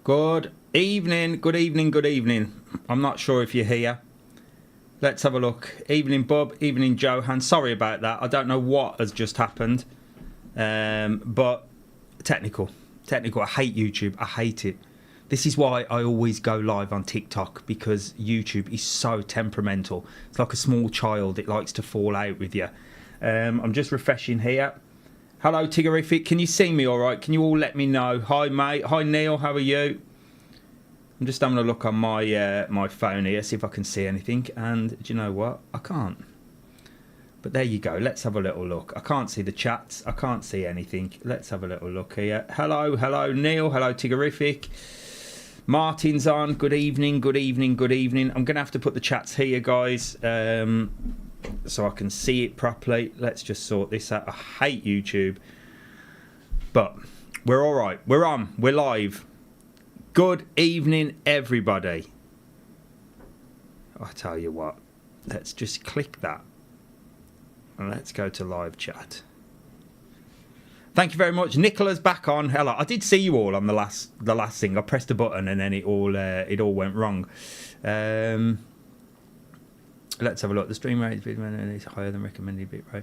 Good evening, good evening, good evening. I'm not sure if you're here. Let's have a look. Evening, Bob. Evening, Johan. Sorry about that. I don't know what has just happened. But technical. I hate YouTube. I hate it. This is why I always go live on TikTok, because YouTube is so temperamental. It's like a small child. It likes to fall out with you. I'm just refreshing here. Hello, Tiggerific. Can you see me all right? Can you all let me know? Hi, mate. Hi, Neil. How are you? I'm just having a look on my my phone here, see if I can see anything. And do you know what? I can't. But there you go. Let's have a little look. I can't see the chats. I can't see anything. Let's have a little look here. Hello, Neil. Hello, Tiggerific. Martin's on. Good evening, good evening, good evening. I'm going to have to put the chats here, guys, so I can see it properly. Let's just sort this out. I hate YouTube. But we're all right. We're on. We're live. Good evening, everybody. I tell you what. Let's just click that. And let's go to live chat. Thank you very much. Nicola's back on. Hello. I did see you all on the last thing. I pressed a button and then it all went wrong. Let's have a look. The stream rate is higher than recommended bit rate.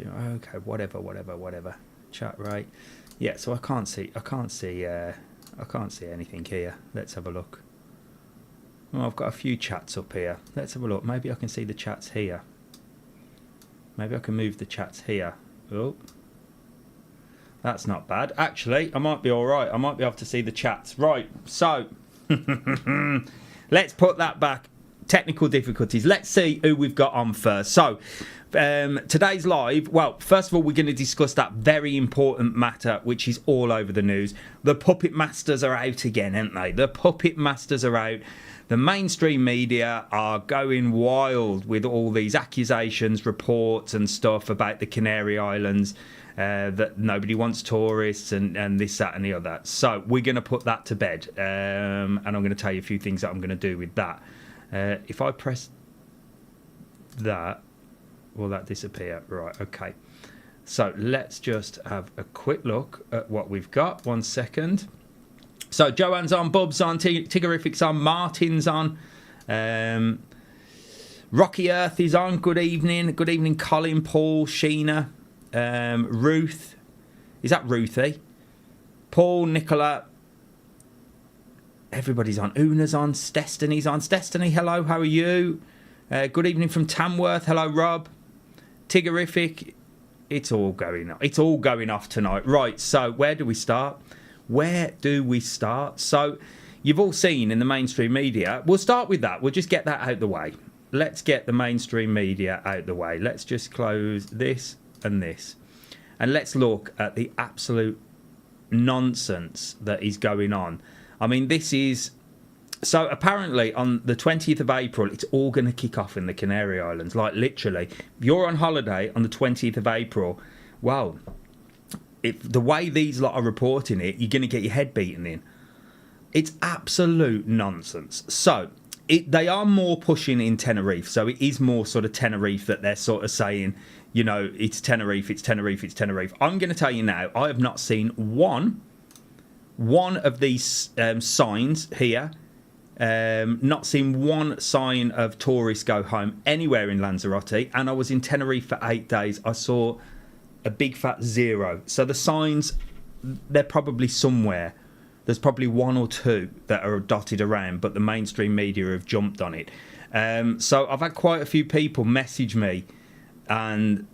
Okay, whatever. Chat rate. Yeah, so I can't see anything here. Let's have a look. Oh, I've got a few chats up here. Let's have a look. Maybe I can see the chats here. Maybe I can move the chats here. Oh. That's not bad. Actually, I might be all right. I might be able to see the chats. Right, so let's put that back. Technical difficulties. Let's see who we've got on first. So today's live, well, first of all, we're going to discuss that very important matter, which is all over the news. The puppet masters are out again, aren't they? The puppet masters are out. The mainstream media are going wild with all these accusations, reports and stuff about the Canary Islands, that nobody wants tourists and this, that and the other. So we're going to put that to bed, and I'm going to tell you a few things that I'm going to do with that. If I press that, will that disappear? Right, okay. So let's just have a quick look at what we've got. 1 second. So Joanne's on, Bub's on, Tiggerific's on, Martin's on. Rocky Earth is on. Good evening. Good evening, Colin, Paul, Sheena, Ruth. Is that Ruthie? Paul, Nicola. Everybody's on. Una's on. Destiny's on. Destiny, hello. How are you? Good evening from Tamworth. Hello, Rob. Tiggerific. It's all going off. It's all going off tonight. Right. So where do we start? So you've all seen in the mainstream media. We'll start with that. We'll just get that out the way. Let's get the mainstream media out the way. Let's just close this and this. And let's look at the absolute nonsense that is going on. I mean, this is... So apparently on the 20th of April, it's all going to kick off in the Canary Islands. Like literally, if you're on holiday on the 20th of April, well... If the way these lot are reporting it, you're going to get your head beaten in. It's absolute nonsense. So they are more pushing in Tenerife. So it is more sort of Tenerife that they're sort of saying, you know, it's Tenerife. I'm going to tell you now, I have not seen one of these signs here. Not seen one sign of tourists go home anywhere in Lanzarote. And I was in Tenerife for 8 days. I saw a big fat zero. So the signs, they're probably somewhere. There's probably one or two that are dotted around, but the mainstream media have jumped on it. So I've had quite a few people message me and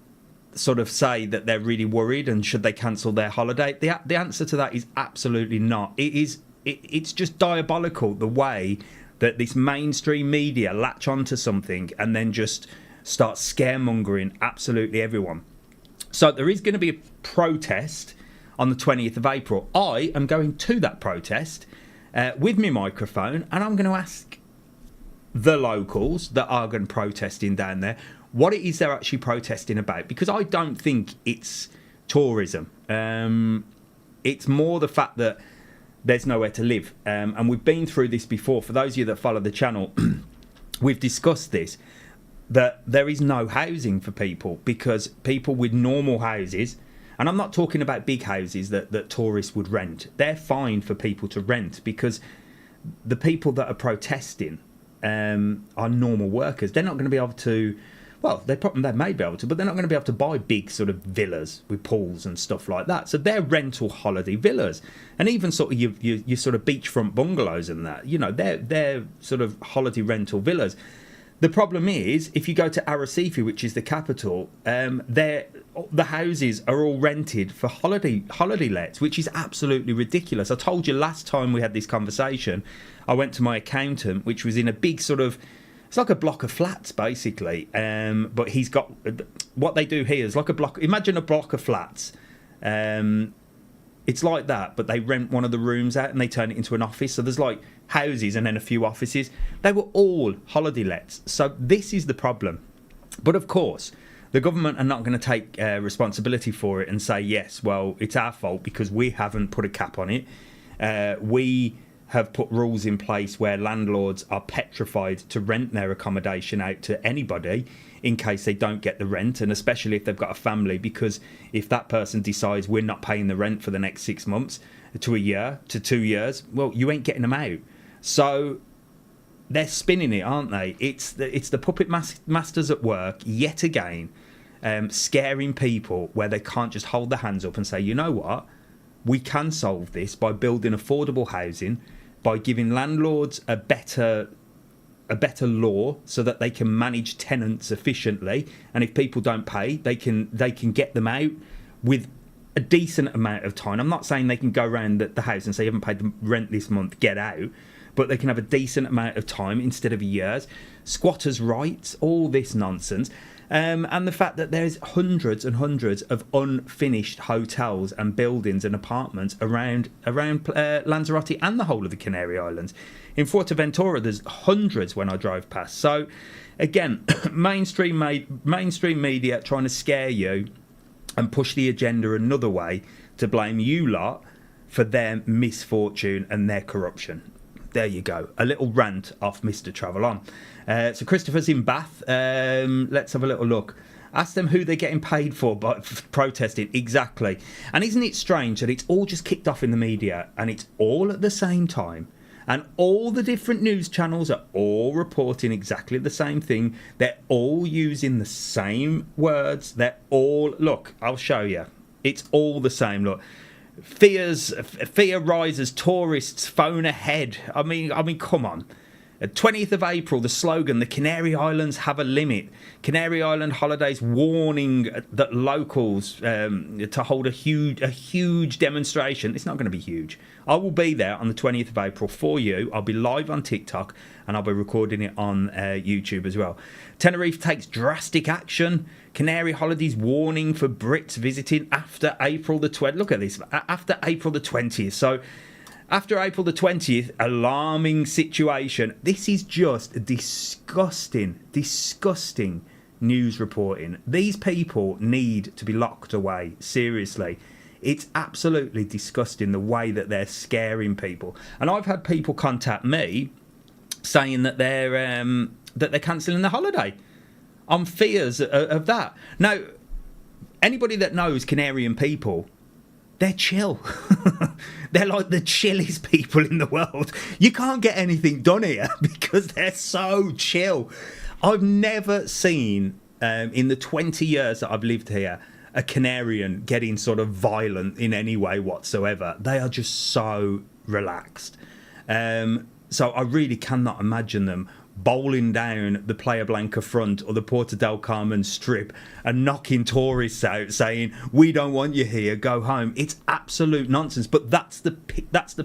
sort of say that they're really worried and should they cancel their holiday. The answer to that is absolutely not. It's just diabolical the way that this mainstream media latch onto something and then just start scaremongering absolutely everyone. So there is going to be a protest on the 20th of April. I am going to that protest with my microphone, and I'm going to ask the locals that are going to protesting down there what it is they're actually protesting about, because I don't think it's tourism. It's more the fact that there's nowhere to live. And we've been through this before. For those of you that follow the channel, we've discussed this. That there is no housing for people, because people with normal houses And I'm not talking about big houses that tourists would rent. They're fine for people to rent, because the people that are protesting are normal workers. They're not going to be able to, well, they may be able to, but they're not going to be able to buy big sort of villas with pools and stuff like that. So they're rental holiday villas, and even sort of your sort of beachfront bungalows and that, you know, they're sort of holiday rental villas. The problem is, if you go to Arrecife, which is the capital, the houses are all rented for holiday lets, which is absolutely ridiculous. I told you last time we had this conversation, I went to my accountant, which was in a big sort of, it's like a block of flats basically, but he's got, what they do here is like a block, imagine a block of flats, it's like that, but they rent one of the rooms out and they turn it into an office. So there's like houses and then a few offices. They were all holiday lets. So this is the problem. But of course, the government are not going to take responsibility for it and say, yes, well, it's our fault because we haven't put a cap on it. We have put rules in place where landlords are petrified to rent their accommodation out to anybody in case they don't get the rent, and especially if they've got a family, because if that person decides we're not paying the rent for the next 6 months to a year to 2 years, well, you ain't getting them out. So they're spinning it, aren't they? It's the puppet masters at work yet again, scaring people where they can't just hold their hands up and say, you know what, we can solve this by building affordable housing, by giving landlords a better law so that they can manage tenants efficiently, and if people don't pay, they can get them out with a decent amount of time. I'm not saying they can go around the house and say you haven't paid the rent this month, get out, but they can have a decent amount of time instead of years. Squatters' rights, all this nonsense. And the fact that there's hundreds and hundreds of unfinished hotels and buildings and apartments around Lanzarote and the whole of the Canary Islands. In Fuerteventura, there's hundreds when I drive past. So, again, mainstream media trying to scare you and push the agenda another way to blame you lot for their misfortune and their corruption. There you go. A little rant off Mr. Travel On. So Christopher's in Bath. Let's have a little look. Ask them who they're getting paid for by protesting. Exactly. And isn't it strange that it's all just kicked off in the media and it's all at the same time? And all the different news channels are all reporting exactly the same thing. They're all using the same words. They're all... Look, I'll show you. It's all the same. Look. Fear rises, tourists phone ahead. I mean, come on. 20th of April, the slogan, the Canary Islands have a limit. Canary Island Holidays warning that locals to hold a huge demonstration. It's not going to be huge. I will be there on the 20th of April for you. I'll be live on TikTok and I'll be recording it on YouTube as well. Tenerife takes drastic action. Canary Holidays warning for Brits visiting after April the 20th. Look at this. After April the 20th. So after April the 20th, alarming situation. This is just disgusting news reporting. These people need to be locked away. Seriously. It's absolutely disgusting the way that they're scaring people. And I've had people contact me saying that they're cancelling the holiday on fears of that. Now, anybody that knows Canarian people, they're chill. They're like the chillest people in the world. You can't get anything done here because they're so chill. I've never seen, in the 20 years that I've lived here, a Canarian getting sort of violent in any way whatsoever. They are just so relaxed. So I really cannot imagine them bowling down the Playa Blanca front or the Porta del Carmen strip and knocking tourists out saying, we don't want you here, go home. It's absolute nonsense. But that's the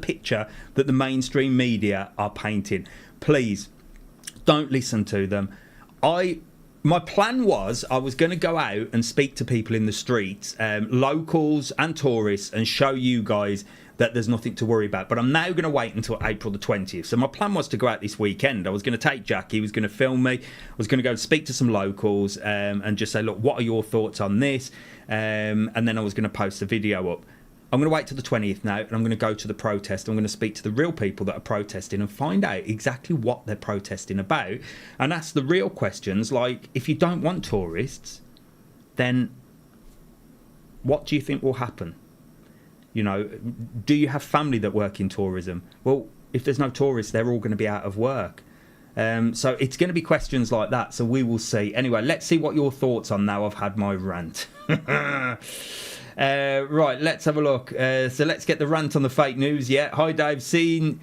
picture that the mainstream media are painting. Please, don't listen to them. My plan was I was going to go out and speak to people in the streets, locals and tourists, and show you guys that there's nothing to worry about. But I'm now going to wait until April the 20th. So my plan was to go out this weekend. I was going to take Jack. He was going to film me. I was going to go and speak to some locals and just say, look, what are your thoughts on this? And then I was going to post a video up. I'm going to wait till the 20th now, and I'm going to go to the protest. I'm going to speak to the real people that are protesting and find out exactly what they're protesting about and ask the real questions, like, if you don't want tourists, then What do you think will happen? You know, do you have family that work in tourism? Well, if there's no tourists, they're all going to be out of work. So it's going to be questions like that. So we will see. Anyway, let's see what your thoughts are now I've had my rant. Right, let's have a look. So let's get the rant on the fake news. Yeah. Hi, Dave. See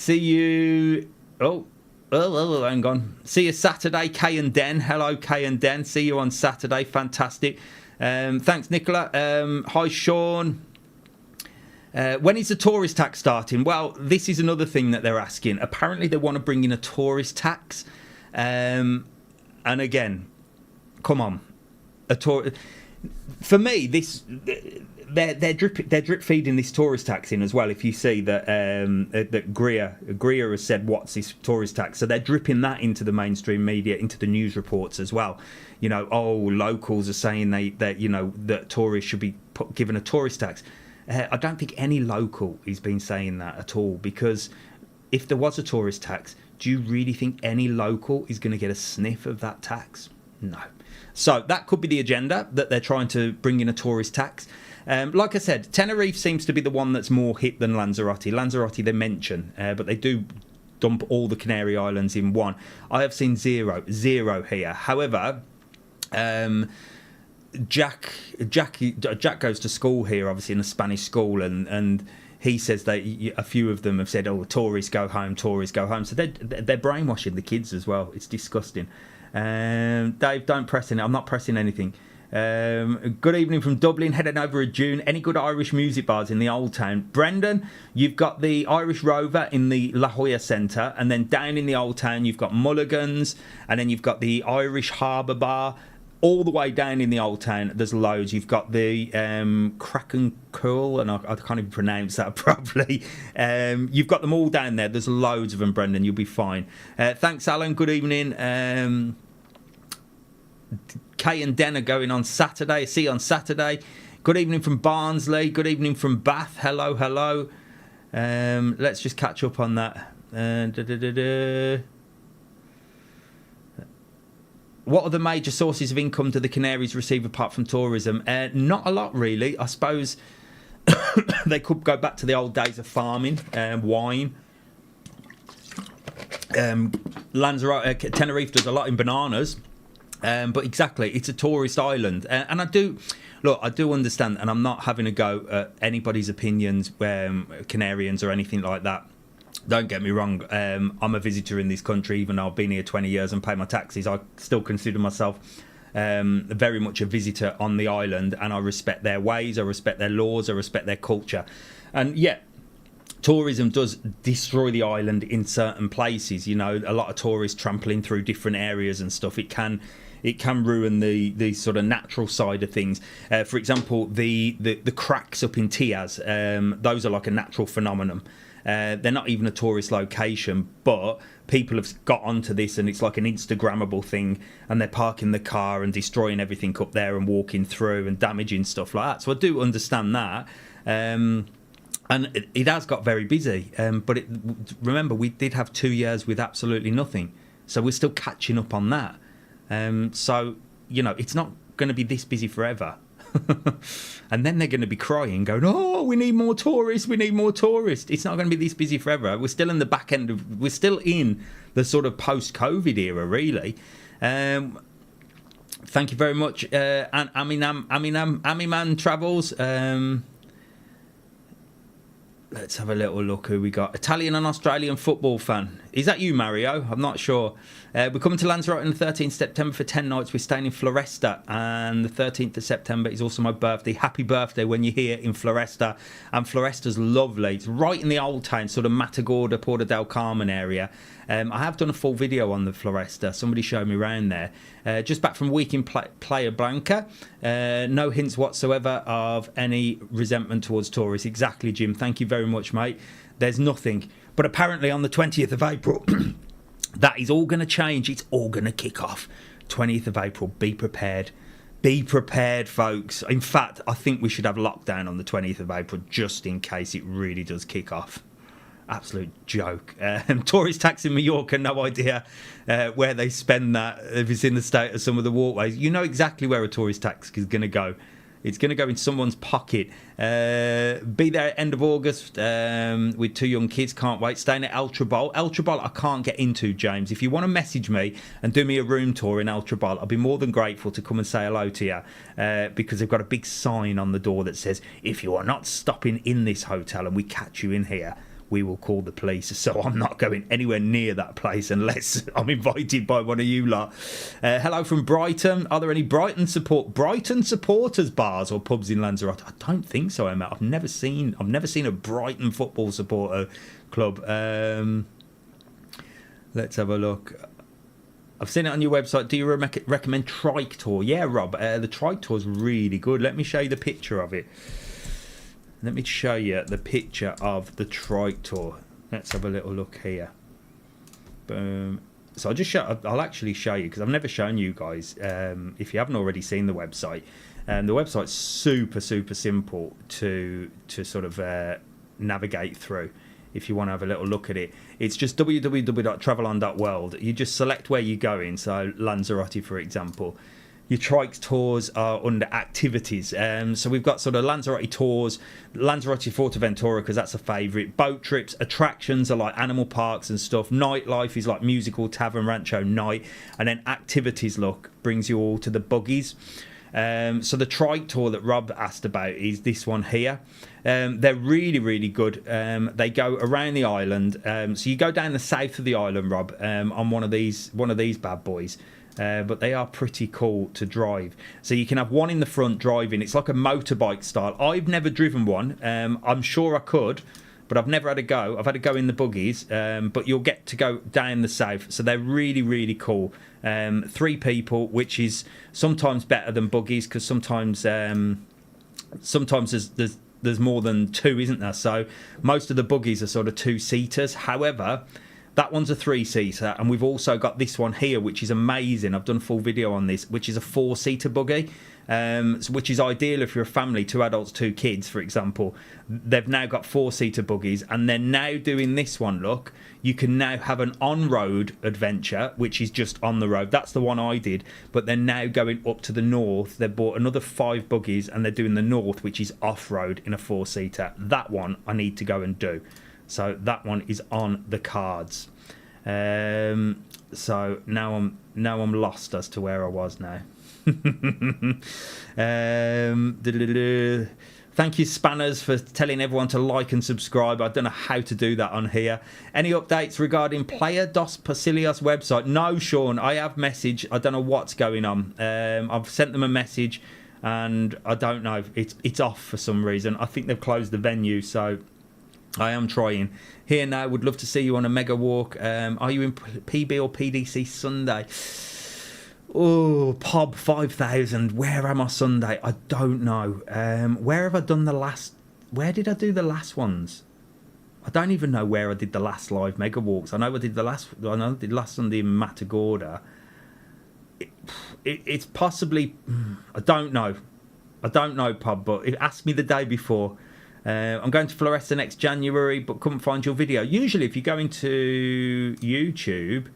you. Oh, hang on. See you Saturday, Kay and Den. Hello, Kay and Den. See you on Saturday. Fantastic. Thanks, Nicola. Hi, Sean. When is the tourist tax starting? Well, this is another thing that they're asking. Apparently, they want to bring in a tourist tax. And again, come on, for me, they're drip feeding this tourist tax in as well. If you see that Greer has said, "What's this tourist tax?" So they're dripping that into the mainstream media, into the news reports as well. You know, locals are saying that tourists should be given a tourist tax. I don't think any local has been saying that at all, because if there was a tourist tax, do you really think any local is going to get a sniff of that tax? No. So that could be the agenda, that they're trying to bring in a tourist tax. Like I said, Tenerife seems to be the one that's more hit than Lanzarote. Lanzarote they mention, but they do dump all the Canary Islands in one. I have seen zero here. However, Jack goes to school here, obviously in a Spanish school, and he says that a few of them have said, "Oh, tourists go home." So they're brainwashing the kids as well. It's disgusting. Dave, don't press in. I'm not pressing anything. Good evening from Dublin, heading over in June. Any good Irish music bars in the Old Town? Brendan, you've got the Irish Rover in the La Jolla Centre, and then down in the Old Town you've got Mulligan's, and then you've got the Irish Harbour Bar. All the way down in the Old Town, there's loads. You've got the Crack and Curl, and I can't even pronounce that properly. You've got them all down there. There's loads of them, Brendan. You'll be fine. Thanks, Alan. Good evening. Kay and Den are going on Saturday. See you on Saturday. Good evening from Barnsley. Good evening from Bath. Hello. Let's just catch up on that. What are the major sources of income do the Canaries receive apart from tourism? Not a lot, really. I suppose they could go back to the old days of farming, wine. Lanzarote, Tenerife does a lot in bananas. But exactly, it's a tourist island. And I do understand, and I'm not having a go at anybody's opinions, Canarians or anything like that. Don't get me wrong, I'm a visitor in this country. Even though I've been here 20 years and pay my taxes, I still consider myself very much a visitor on the island, and I respect their ways, I respect their laws, I respect their culture. And yet, tourism does destroy the island in certain places. You know, a lot of tourists trampling through different areas and stuff. It can ruin the sort of natural side of things. For example, the cracks up in Tiaz, those are like a natural phenomenon. They're not even a tourist location, but people have got onto this, and it's like an Instagrammable thing, and they're parking the car and destroying everything up there and walking through and damaging stuff like that. So I do understand that. And it has got very busy. But remember, we did have 2 years with absolutely nothing. So we're still catching up on that. So, you know, it's not going to be this busy forever. And then they're going to be crying, going, "Oh, we need more tourists. It's not going to be this busy forever. We're still in the back end we're still in the sort of post-COVID era, really. Thank you very much, and Amiman Travels. Let's have a little look who we got. Italian and Australian football fan. Is that you, Mario? I'm not sure. We're coming to Lanzarote on the 13th September for 10 nights. We're staying in Floresta, and the 13th of September is also my birthday. Happy birthday when you're here in Floresta. And Floresta's lovely. It's right in the old town, sort of Matagorda, Porta del Carmen area. I have done a full video on the Floresta. Somebody showed me around there. Just back from a week in Playa Blanca. No hints whatsoever of any resentment towards tourists. Exactly, Jim. Thank you very much, mate. There's nothing. But apparently on the 20th of April, that is all going to change. It's all going to kick off. 20th of April. Be prepared. Be prepared, folks. In fact, I think we should have lockdown on the 20th of April just in case it really does kick off. Absolute joke. Tourist tax in Mallorca, no idea where they spend that. If it's in the state of some of the walkways, you know exactly where a tourist tax is going to go. It's going to go in someone's pocket. Be there end of August with 2 young kids. Can't wait. Staying at El Tribal. El Tribal I can't get into, James. If you want to message me and do me a room tour in El Tribal, I'll be more than grateful to come and say hello to you, because they've got a big sign on the door that says, if you are not stopping in this hotel and we catch you in here, we will call the police. So I'm not going anywhere near that place unless I'm invited by one of you lot. Hello from Brighton. Are there any Brighton supporters bars or pubs in Lanzarote? I don't think so, Emma. I've never seen a Brighton football supporter club. Let's have a look. I've seen it on your website. Do you recommend Trike Tour? Yeah, Rob. The Trike Tour is really good. Let me show you the picture of it. Let me show you the picture of the Trike Tour. Let's have a little look here. Boom. So I'll actually show you, because I've never shown you guys, if you haven't already seen the website. The website's super simple to sort of navigate through if you want to have a little look at it. It's just www.travelon.world. You just select where you're going. So Lanzarote, for example. Your Trike tours are under activities. So we've got sort of Lanzarote tours, Lanzarote Forteventura, because that's a favourite. Boat trips, attractions are like animal parks and stuff. Nightlife is like musical, tavern, rancho, night. And then activities, look, brings you all to the buggies. So the Trike tour that Rob asked about is this one here. They're really good. They go around the island. So you go down the south of the island, Rob, on one of these bad boys. But they are pretty cool to drive. So you can have one in the front driving. It's like a motorbike style. I've never driven one. I'm sure I could, but I've never had a go. I've had a go in the buggies, but you'll get to go down the south. So they're really cool. 3 people, which is sometimes better than buggies, because sometimes there's more than 2, isn't there? So most of the buggies are sort of 2-seaters. However, that one's a 3-seater, and we've also got this one here, which is amazing. I've done a full video on this, which is a 4-seater buggy, which is ideal if you're a family, 2 adults, 2 kids, for example. They've now got 4-seater buggies, and they're now doing this one, look. You can now have an on-road adventure, which is just on the road. That's the one I did, but they're now going up to the north. They've bought another 5 buggies, and they're doing the north, which is off-road in a 4-seater. That one I need to go and do. So that one is on the cards. So now I'm lost as to where I was now. Thank you, Spanners, for telling everyone to like and subscribe. I don't know how to do that on here. Any updates regarding Playa dos Pasillos website? No, Sean, I have messaged. I don't know what's going on. I've sent them a message, and I don't know. It's off for some reason. I think they've closed the venue, so I am trying. Here now, would love to see you on a mega walk. Are you in PB or PDC Sunday? Oh, Pob 5000. Where am I Sunday? I don't know. Where have I done the last... Where did I do the last ones? I don't even know where I did the last live mega walks. I know I did last Sunday in Matagorda. It's possibly... I don't know, Pob, but ask me the day before. I'm going to Floresta next January, but couldn't find your video. Usually, if you go into YouTube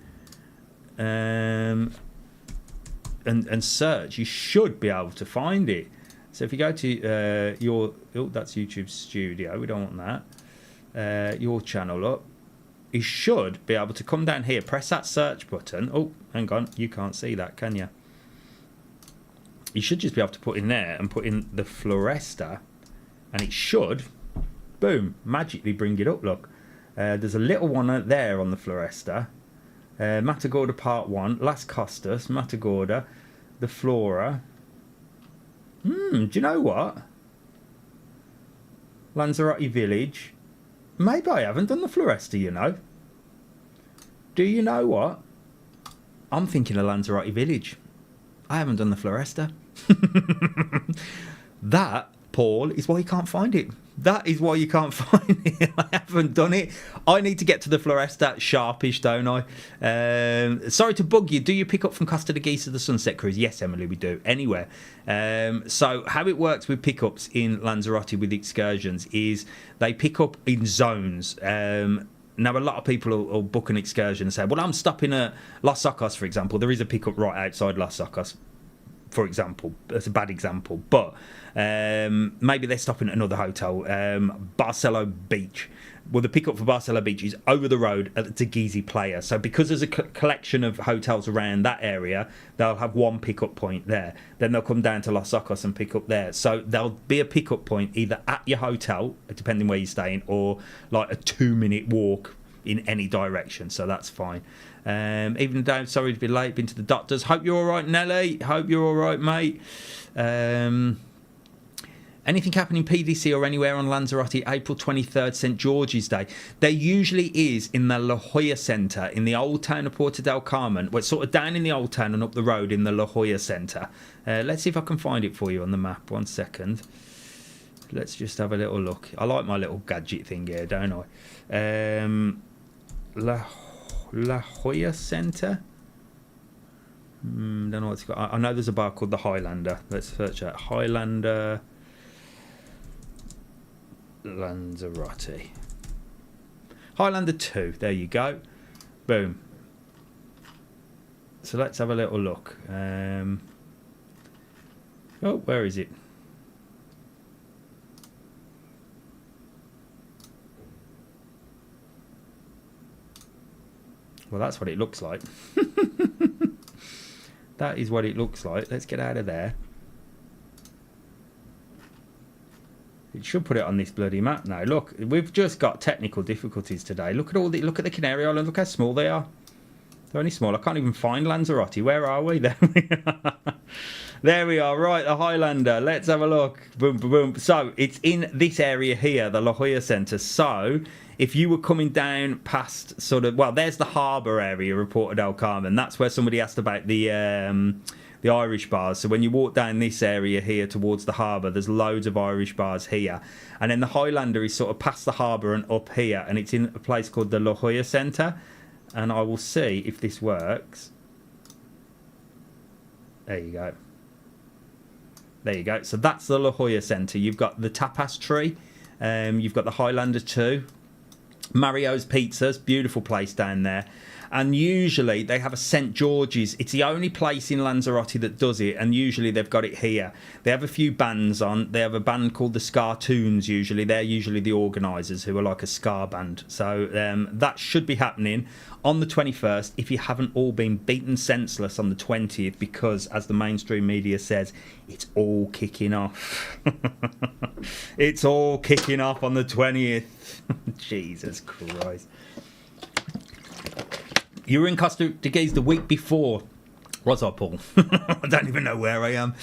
and search, you should be able to find it. So if you go to that's YouTube Studio. We don't want that. Your channel up. You should be able to come down here, press that search button. Oh, hang on, you can't see that, can you? You should just be able to put in there and put in the Floresta. And it should, boom, magically bring it up, look. There's a little one there on the Floresta. Matagorda Part 1, Las Costas, Matagorda, the Flora. Do you know what? Lanzarote Village. Maybe I haven't done the Floresta, you know. Do you know what? I'm thinking of Lanzarote Village. I haven't done the Floresta. That, Paul, is why you can't find it. That is why you can't find it. I haven't done it. I need to get to the Floresta sharpish, don't I? Sorry to bug you. Do you pick up from Costa de Geese to the Sunset Cruise? Yes, Emily, we do. Anywhere. So how it works with pickups in Lanzarote with excursions is they pick up in zones. Now, a lot of people will book an excursion and say, well, I'm stopping at Los Socos, for example. There is a pickup right outside Los Socos. for example. That's a bad example, but maybe they're stopping at another hotel, Barcelo Beach. Well, the pickup for Barcelo Beach is over the road at the Tagizi Playa. So because there's a collection of hotels around that area, they'll have one pickup point there. Then they'll come down to Los Ocos and pick up there. So there'll be a pickup point either at your hotel, depending where you're staying, or like a 2-minute walk in any direction. So that's fine. Even though, sorry to be late, been to the doctors. Hope you're all right, Nelly. Hope you're all right, mate. Anything happening PDC or anywhere on Lanzarote, April 23rd, St. George's Day? There usually is in the La Jolla Centre, in the old town of Puerto del Carmen. Well, it's sort of down in the old town and up the road in the La Jolla Centre. Let's see if I can find it for you on the map. 1 second. Let's just have a little look. I like my little gadget thing here, don't I? La Jolla Centre? Don't know what it's got. I know there's a bar called the Highlander. Let's search that. Highlander... Lanzarote. Highlander 2, there you go. Boom. So let's have a little look. Oh, where is it? Well, that's what it looks like. That is what it looks like. Let's get out of there. It should put it on this bloody map now. Look, we've just got technical difficulties today. Look at look at the Canary Islands. Look how small they are. They're only small. I can't even find Lanzarote. Where are we? There we are. There we are. Right, the Highlander. Let's have a look. Boom, boom, boom. So it's in this area here, the La Jolla Centre. So if you were coming down past sort of, well, there's the harbour area of Puerto del Carmen. That's where somebody asked about the Irish bars. So when you walk down this area here towards the harbour, there's loads of Irish bars here. And then the Highlander is sort of past the harbour and up here. And it's in a place called the La Jolla Centre. And I will see if this works. There you go. There you go. So that's the La Jolla Centre. You've got the tapas tree. You've got the Highlander 2. Mario's Pizzas. Beautiful place down there. And usually they have a St. George's. It's the only place in Lanzarote that does it, and usually they've got it here. They have a few bands on. They have a band called the Scartoons usually. They're usually the organisers, who are like a ska band. So that should be happening on the 21st, if you haven't all been beaten senseless on the 20th, because, as the mainstream media says, it's all kicking off. It's all kicking off on the 20th. Jesus Christ. You were in Costa Rica the week before. Was I, Paul? I don't even know where I am.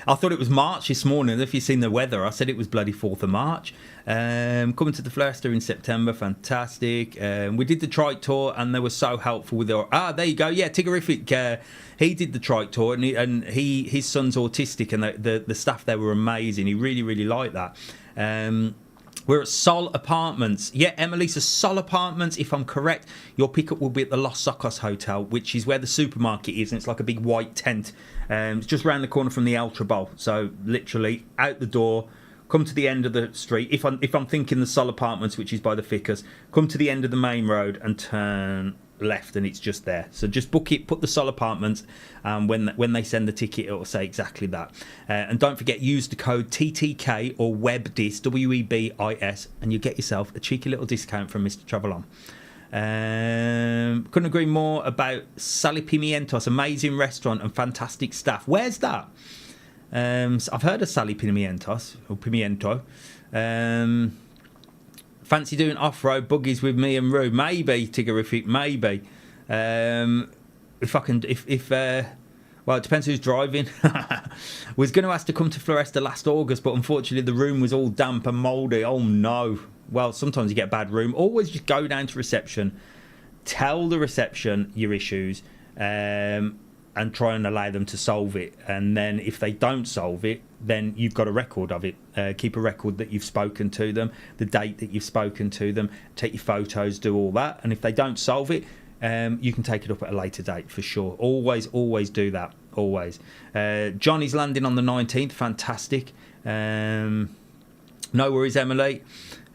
I thought it was March this morning. If you've seen the weather, I said it was bloody 4th of March. Coming to the Floresta in September. Fantastic. We did the trike tour, and they were so helpful with our... there you go. Yeah, Tigerific. He did the trike tour, and his son's autistic, and the staff there were amazing. He really, really liked that. We're at Sol Apartments. Yeah, Emily, so Sol Apartments, if I'm correct, your pickup will be at the Los Ocos Hotel, which is where the supermarket is, and it's like a big white tent. It's just round the corner from the Ultra Bowl. So literally out the door, come to the end of the street. If I'm thinking the Sol Apartments, which is by the Ficus, come to the end of the main road and turn left, and it's just there. So just book it, put the Sol Apartments, and when they send the ticket, it'll say exactly that. And don't forget, use the code TTK or WEBDIS, WEBIS, and you get yourself a cheeky little discount from Mr. Travelon. Couldn't agree more about Sally Pimientos, amazing restaurant and fantastic staff. Where's that? I've heard of Sally Pimientos or Pimiento. Fancy doing off-road buggies with me and Rue? Maybe, Tigerific, maybe. If I can, well, it depends who's driving. Was going to ask to come to Floresta last August, but unfortunately the room was all damp and mouldy. Oh no. Well, sometimes you get a bad room. Always just go down to reception, tell the reception your issues, and try and allow them to solve it. And then if they don't solve it, then you've got a record of it. Keep a record that you've spoken to them, the date that you've spoken to them, take your photos, do all that. And if they don't solve it, you can take it up at a later date for sure. Always do that. Always. Johnny's landing on the 19th. Fantastic. No worries, Emily.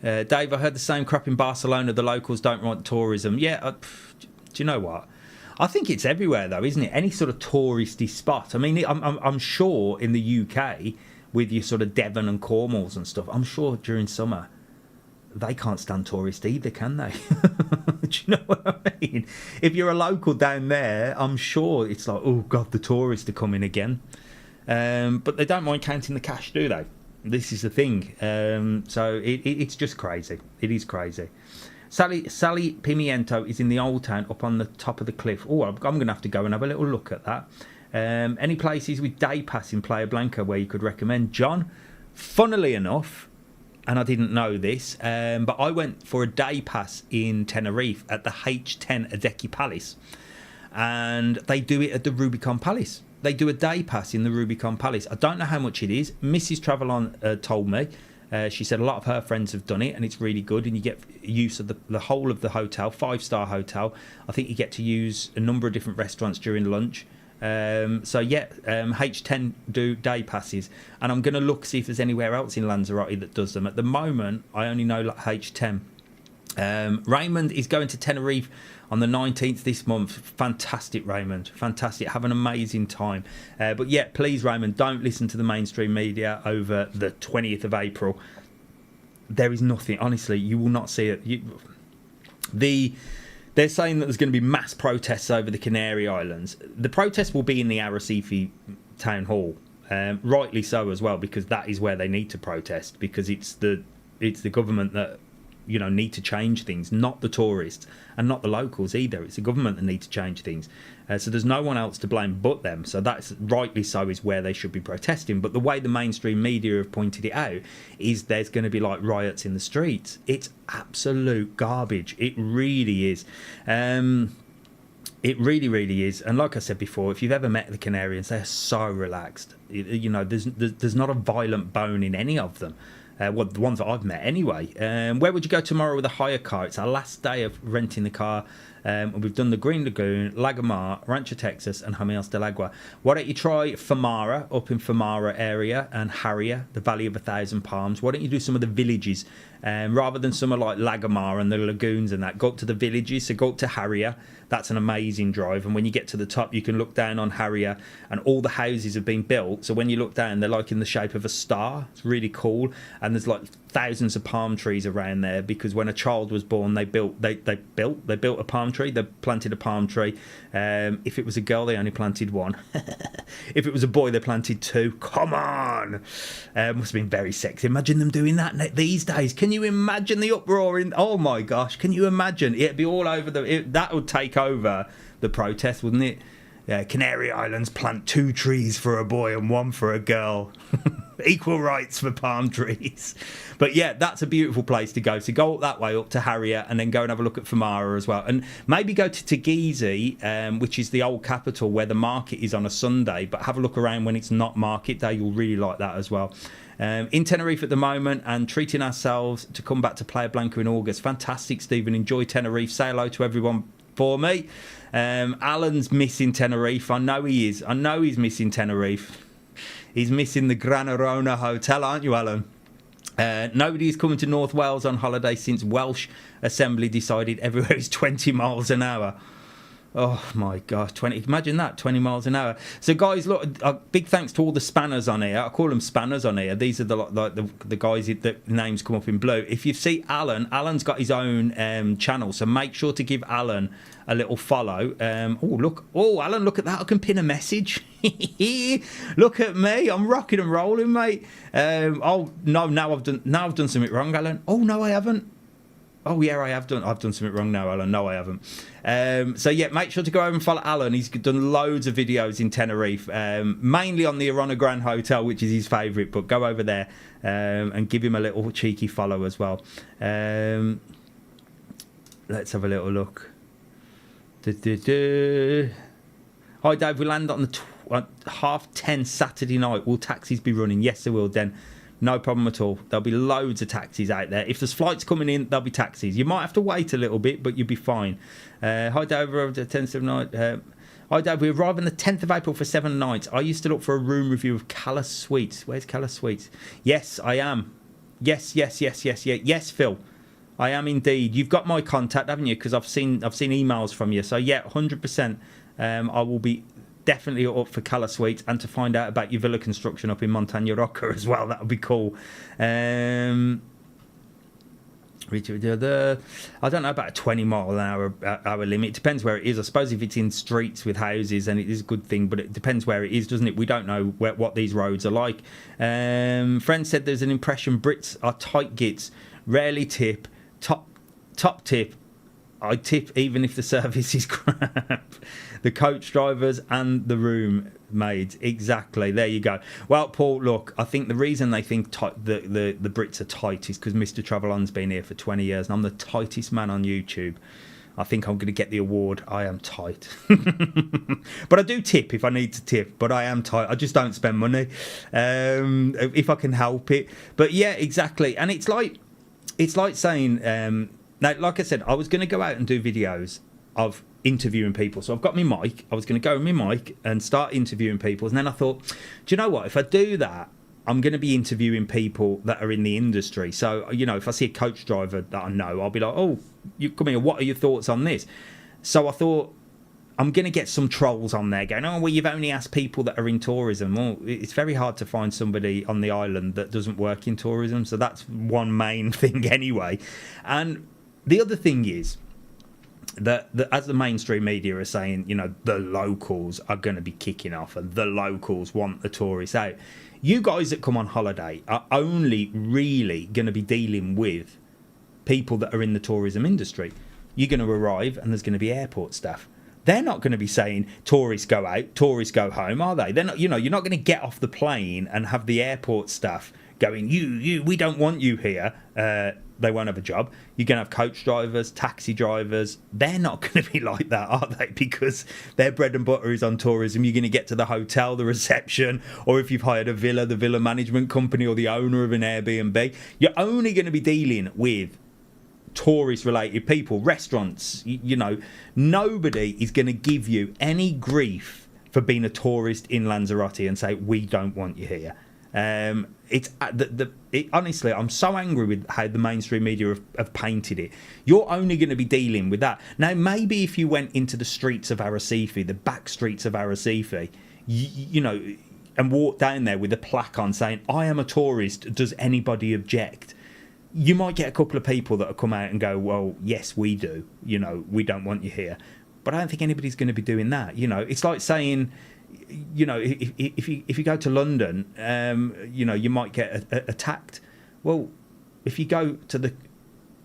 Dave, I heard the same crap in Barcelona. The locals don't want tourism. Yeah, do you know what? I think it's everywhere though, isn't it? Any sort of touristy spot. I mean, I'm sure in the UK with your sort of Devon and Cornwalls and stuff, I'm sure during summer they can't stand tourists either, can they? Do you know what I mean? If you're a local down there, I'm sure it's like, oh God, the tourists are coming again. But they don't mind counting the cash, do they? This is the thing. So it's just crazy. It is crazy. Sally Pimiento is in the old town up on the top of the cliff. Oh, I'm going to have to go and have a little look at that. Any places with day pass in Playa Blanca where you could recommend? John, funnily enough, and I didn't know this, but I went for a day pass in Tenerife at the H10 Adeki Palace. And they do it at the Rubicon Palace. They do a day pass in the Rubicon Palace. I don't know how much it is. Mrs. Travelon told me. She said a lot of her friends have done it and it's really good, and you get use of the whole of the hotel, 5-star hotel. I think you get to use a number of different restaurants during lunch. H10 do day passes, and I'm going to look, see if there's anywhere else in Lanzarote that does them. At the moment, I only know like H10. Raymond is going to Tenerife on the 19th this month. Fantastic, Raymond. Fantastic. Have an amazing time. But yeah, please, Raymond, don't listen to the mainstream media over the 20th of April. There is nothing. Honestly, you will not see it. They're saying that there's going to be mass protests over the Canary Islands. The protests will be in the Arrecife town hall. Rightly so as well, because that is where they need to protest, because it's the government that need to change things, not the tourists and not the locals either. It's the government that need to change things. So there's no one else to blame but them. So that's rightly so is where they should be protesting. But the way the mainstream media have pointed it out is there's going to be like riots in the streets. It's absolute garbage. It really is. It really, really is. And like I said before, if you've ever met the Canarians, they're so relaxed. There's not a violent bone in any of them. Well, the ones that I've met anyway. Where would you go tomorrow with a hire car? It's our last day of renting the car. We've done the Green Lagoon, Lagomar, Rancho Texas, and Jamias del Agua. Why don't you try Famara, up in Famara area, and Harrier, the Valley of 1,000 Palms? Why don't you do some of the villages? Rather than some of like Lagomar and the lagoons and that, go up to the villages. So go up to Harrier. That's an amazing drive. And when you get to the top, you can look down on Harrier, and all the houses have been built. So when you look down, they're like in the shape of a star. It's really cool. And there's like thousands of palm trees around there, because when a child was born, they built a palm tree. They planted a palm tree. If it was a girl, they only planted one. If it was a boy, they planted 2. Come on. Must have been very sexy. Imagine them doing that these days. Can you imagine the uproar oh my gosh, can you imagine? It'd be all over that would take over the protest, wouldn't it? Canary Islands, plant 2 trees for a boy and 1 for a girl. Equal rights for palm trees. But yeah, that's a beautiful place to go. So go up that way, up to Harrier, and then go and have a look at Famara as well. And maybe go to Tagizi, which is the old capital where the market is on a Sunday, but have a look around when it's not market day. You'll really like that as well. In Tenerife at the moment, and treating ourselves to come back to Playa Blanca in August. Fantastic, Stephen. Enjoy Tenerife. Say hello to everyone for me. Alan's missing Tenerife. I know he is. I know he's missing Tenerife. He's missing the Gran Arona Hotel, aren't you, Alan? Nobody is coming to North Wales on holiday since Welsh Assembly decided everywhere is 20 miles an hour. Oh my gosh, 20! Imagine that, 20 miles an hour. So guys, look, big thanks to all the spanners on here. I call them spanners on here. These are the guys that names come up in blue. If you see Alan's got his own channel, so make sure to give Alan a little follow. Alan, look at that! I can pin a message. Look at me, I'm rocking and rolling, mate. Now I've done something wrong, Alan. Oh no, I haven't. Oh yeah, I've done something wrong now, Alan. No, I haven't. So yeah, make sure to go over and follow Alan. He's done loads of videos in Tenerife, mainly on the Arona Gran Hotel, which is his favourite. But go over there and give him a little cheeky follow as well. Let's have a little look. Hi Dave, we land on the 10:30 Saturday night. Will taxis be running? Yes, they will, Den. No problem at all. There'll be loads of taxis out there. If there's flights coming in, there'll be taxis. You might have to wait a little bit, but you'll be fine. Hi Dave, we're over the 10th of night. Hi Dave, we arrive on the 10th of April for 7 nights. Are you still up for a room review of Calla Suites? Where's Calla Suites? Yes, I am. Yes, Phil. I am indeed. You've got my contact, haven't you? Because I've seen emails from you. So yeah, 100%. I will be definitely up for Cala Suites and to find out about your villa construction up in Montaña Roca as well. That would be cool. I don't know about a 20-mile-an-hour limit. It depends where it is. I suppose if it's in streets with houses, then it is a good thing, but it depends where it is, doesn't it? We don't know what these roads are like. Friend said there's an impression Brits are tight gits, rarely tip. Top tip, I tip even if the service is crap. The coach drivers and the room maids. Exactly. There you go. Well, Paul, look, I think the reason they think the Brits are tight is because Mr. Travel On's been here for 20 years and I'm the tightest man on YouTube. I think I'm going to get the award. I am tight. But I do tip if I need to tip, but I am tight. I just don't spend money if I can help it. But yeah, exactly. And it's like saying, now, like I said, I was going to go out and do videos of interviewing people. So I've got my mic. I was going to go with my mic and start interviewing people. And then I thought, do you know what? If I do that, I'm going to be interviewing people that are in the industry. So, you know, if I see a coach driver that I know, I'll be like, oh, you come here. What are your thoughts on this? So I thought, I'm going to get some trolls on there going, oh, well, you've only asked people that are in tourism. Well, it's very hard to find somebody on the island that doesn't work in tourism. So that's one main thing anyway. And the other thing is that as the mainstream media are saying, you know, the locals are going to be kicking off and the locals want the tourists out. You guys that come on holiday are only really going to be dealing with people that are in the tourism industry. You're going to arrive and there's going to be airport staff. They're not going to be saying tourists go out, tourists go home, are they? They're not. You know, you're not going to get off the plane and have the airport staff going, we don't want you here. They won't have a job. You're going to have coach drivers, taxi drivers. They're not going to be like that, are they? Because their bread and butter is on tourism. You're going to get to the hotel, the reception, or if you've hired a villa, the villa management company or the owner of an Airbnb. You're only going to be dealing with tourist related people, restaurants. You know, nobody is going to give you any grief for being a tourist in Lanzarote and say we don't want you here. Honestly, I'm so angry with how the mainstream media have painted it. You're only going to be dealing with that. Now, maybe if you went into the streets of Arrecife, the back streets of Arrecife, you know, and walked down there with a plaque on saying I am a tourist, does anybody object? You might get a couple of people that will come out and go, well, yes, we do. You know, we don't want you here. But I don't think anybody's going to be doing that. You know, it's like saying, you know, if you go to London, you know, you might get attacked. Well, if you go to the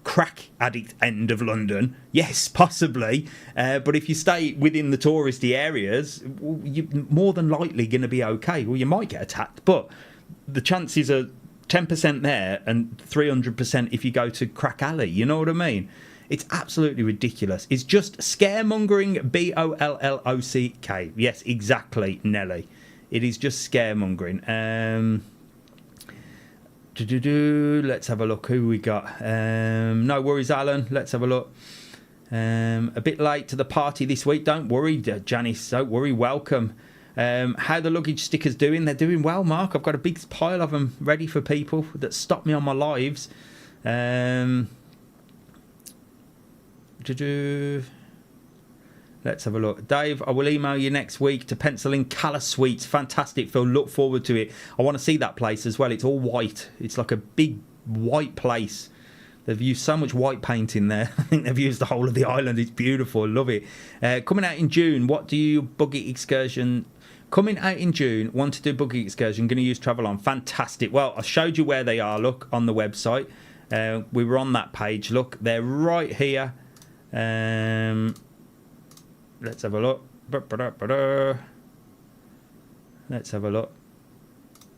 crack addict end of London, yes, possibly. But if you stay within the touristy areas, well, you're more than likely going to be okay. Well, you might get attacked, but the chances are 10% there and 300% if you go to Crack Alley. You know what I mean? It's absolutely ridiculous. It's just scaremongering, BOLLOCK. Yes, exactly, Nelly. It is just scaremongering. Let's have a look who we got. No worries, Alan. Let's have a look. A bit late to the party this week. Don't worry, Janice. Don't worry. Welcome. How the luggage stickers doing? They're doing well, Mark. I've got a big pile of them ready for people that stop me on my lives. Let's have a look. Dave, I will email you next week to pencil in Cala Suites. Fantastic, Phil. Look forward to it. I want to see that place as well. It's all white. It's like a big white place. They've used so much white paint in there. I think they've used the whole of the island. It's beautiful. Love it. Coming out in June. What do you buggy excursion? Coming out in June. Want to do buggy excursion? Going to use Travel On. Fantastic. Well, I showed you where they are. Look on the website. We were on that page. Look, they're right here. Let's have a look. Let's have a look.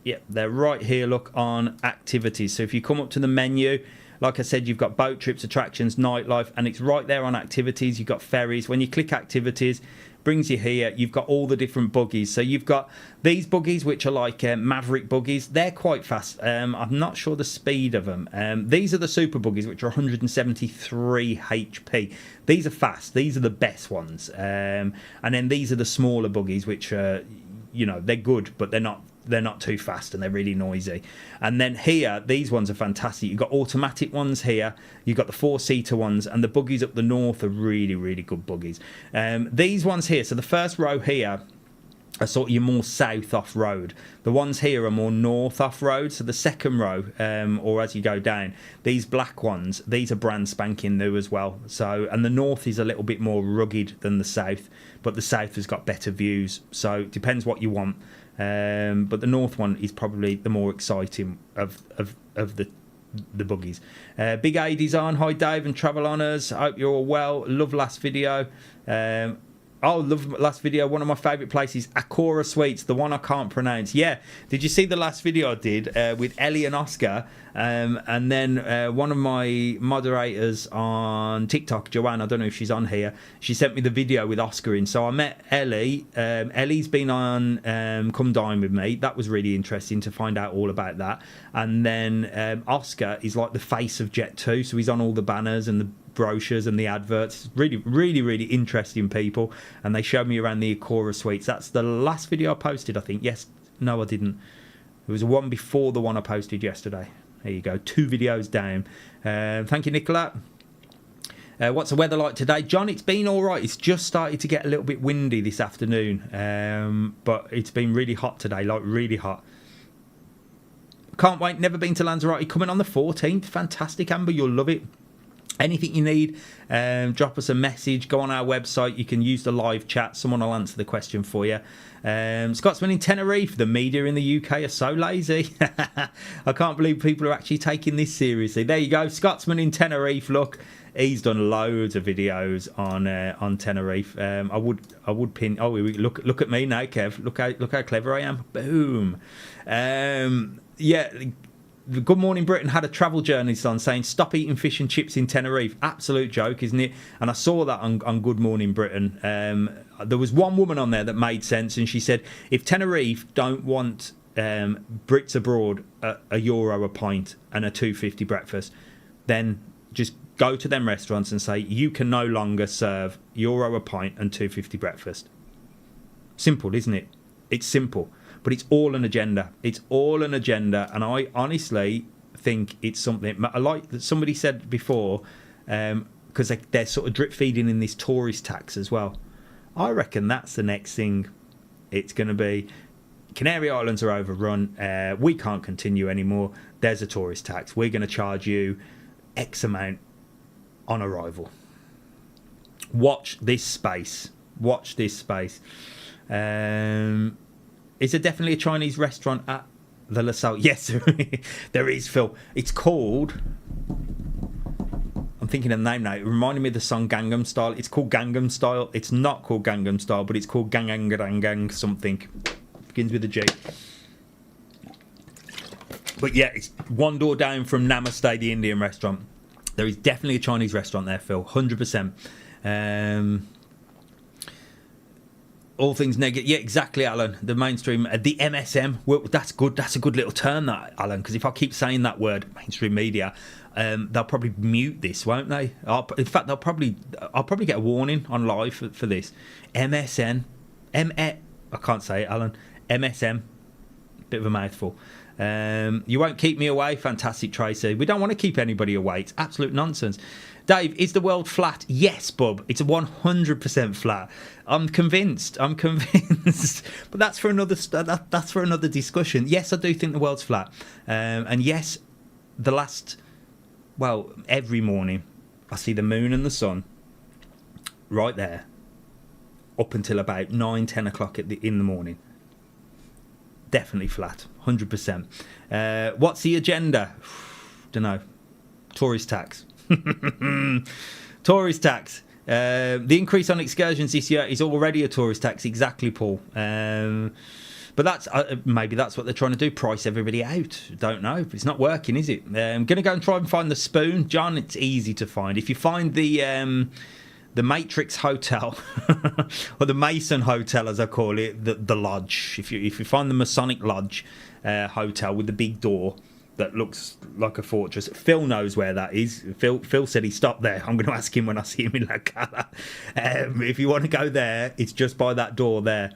Yep, they're right here. Look on activities. So if you come up to the menu, like I said, you've got boat trips, attractions, nightlife, and it's right there on activities. You've got ferries. When you click activities, brings you here. You've got all the different buggies. So you've got these buggies, which are like Maverick buggies. They're quite fast. I'm not sure the speed of them. These are the super buggies, which are 173 HP. These are fast. These are the best ones. And then these are the smaller buggies, which are, you know, they're good, but they're not they're not too fast and they're really noisy. And then here, these ones are fantastic. You've got automatic ones here, you've got the 4-seater ones, and the buggies up the north are really, really good buggies. These ones here, so the first row here are sort of your more south off-road. The ones here are more north off-road. So the second row, or as you go down, these black ones, these are brand spanking new as well. So, and the north is a little bit more rugged than the south, but the south has got better views. So it depends what you want. But the north one is probably the more exciting of the buggies. Big A Design, hi Dave and Travel Honours, hope you're all well. Love last video. Love last video. One of my favourite places, Akora Suites, the one I can't pronounce. Yeah, did you see the last video I did with Ellie and Oscar? And then one of my moderators on TikTok, Joanne, I don't know if she's on here, she sent me the video with Oscar in. So I met Ellie. Ellie's been on Come Dine With Me. That was really interesting to find out all about that. And then Oscar is like the face of Jet2, so he's on all the banners and the brochures and the adverts. Really, really, really interesting people. And they showed me around the Akora Suites. That's the last video I posted, I think. Yes, no, I didn't. It was one before the one I posted yesterday. There you go, 2 videos down. Thank you, Nicola. What's the weather like today? John, it's been all right. It's just started to get a little bit windy this afternoon. But it's been really hot today, like really hot. Can't wait. Never been to Lanzarote. Coming on the 14th. Fantastic, Amber. You'll love it. Anything you need, drop us a message. Go on our website. You can use the live chat. Someone will answer the question for you. Scotsman in Tenerife. The media in the UK are so lazy. I can't believe people are actually taking this seriously. There you go. Scotsman in Tenerife. Look, he's done loads of videos on Tenerife. I would pin. Oh, look at me now, Kev. Look how clever I am. Boom. Yeah. Good Morning Britain had a travel journalist on saying stop eating fish and chips in Tenerife. Absolute joke, isn't it? And I saw that on Good Morning Britain. There was one woman on there that made sense, and she said if Tenerife don't want Brits abroad a euro a pint and a $2.50 breakfast, then just go to them restaurants and say you can no longer serve euro a pint and $2.50 breakfast. Simple, isn't it? It's simple. But it's all an agenda. It's all an agenda. And I honestly think it's something, like somebody said before, because they're sort of drip feeding in this tourist tax as well. I reckon that's the next thing. It's going to be, Canary Islands are overrun. We can't continue anymore. There's a tourist tax. We're going to charge you X amount on arrival. Watch this space. Watch this space. Is there definitely a Chinese restaurant at the La Salle? Yes, there is, Phil. It's called... I'm thinking of the name now. It reminded me of the song Gangnam Style. It's called Gangnam Style. It's not called Gangnam Style, but it's called Gang something. Begins with a G. But yeah, it's one door down from Namaste, the Indian restaurant. There is definitely a Chinese restaurant there, Phil. 100%. All things negative. Yeah, exactly, Alan. The mainstream, the MSM. Well, that's good. That's a good little term, that, Alan. Because if I keep saying that word, mainstream media, they'll probably mute this, won't they? In fact, I'll probably get a warning on live for this. MSN, I can't say it, Alan. MSM. Bit of a mouthful. You won't keep me away. Fantastic, Tracy. We don't want to keep anybody away. It's absolute nonsense. Dave, is the world flat? Yes, bub. It's 100% flat. I'm convinced. But that's for another discussion. Yes, I do think the world's flat. And yes, every morning I see the moon and the sun right there up until about 9-10 o'clock in the morning. Definitely flat. 100%. What's the agenda? Don't know. Tourist tax. Tourist tax. The increase on excursions this year is already a tourist tax. Exactly, Paul. But that's maybe that's what they're trying to do. Price everybody out. Don't know. It's not working, is it? I'm going to go and try and find the spoon. John, it's easy to find. If you find the Matrix Hotel or the Mason Hotel, as I call it, the lodge. If you find the Masonic Lodge hotel with the big door that looks like a fortress, Phil knows where that is. Phil said he stopped there. I'm going to ask him when I see him in La Cala. If you want to go there, it's just by that door there.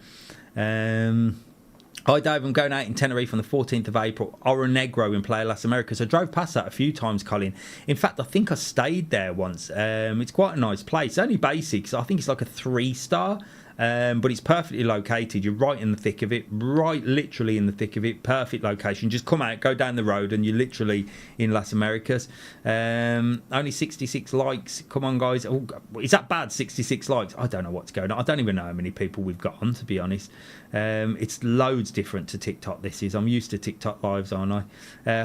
Hi Dave, I'm going out in Tenerife on the 14th of April, Oro Negro in Playa Las Americas. I drove past that a few times, Colin. In fact, I think I stayed there once. It's quite a nice place. It's only basic, so I think it's like a 3-star. But it's perfectly located. You're right in the thick of it, right literally in the thick of it. Perfect location. Just come out, go down the road, and you're literally in Las Americas. Only 66 likes. Come on, guys. Oh, is that bad? 66 likes. I don't know what's going on. I don't even know how many people we've got on, to be honest. It's loads different to TikTok. This is. I'm used to TikTok lives, aren't I?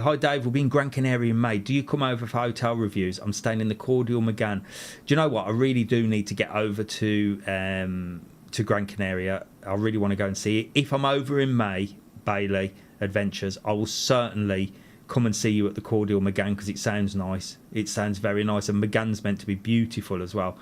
Hi, Dave. We'll be in Gran Canaria in May. Do you come over for hotel reviews? I'm staying in the Cordial Magan. Do you know what? I really do need to get over to Gran Canaria. I really want to go and see it. If I'm over in May, Bailey Adventures, I will certainly come and see you at the Cordial Magan because it sounds nice. It sounds very nice, and Magan's meant to be beautiful as well.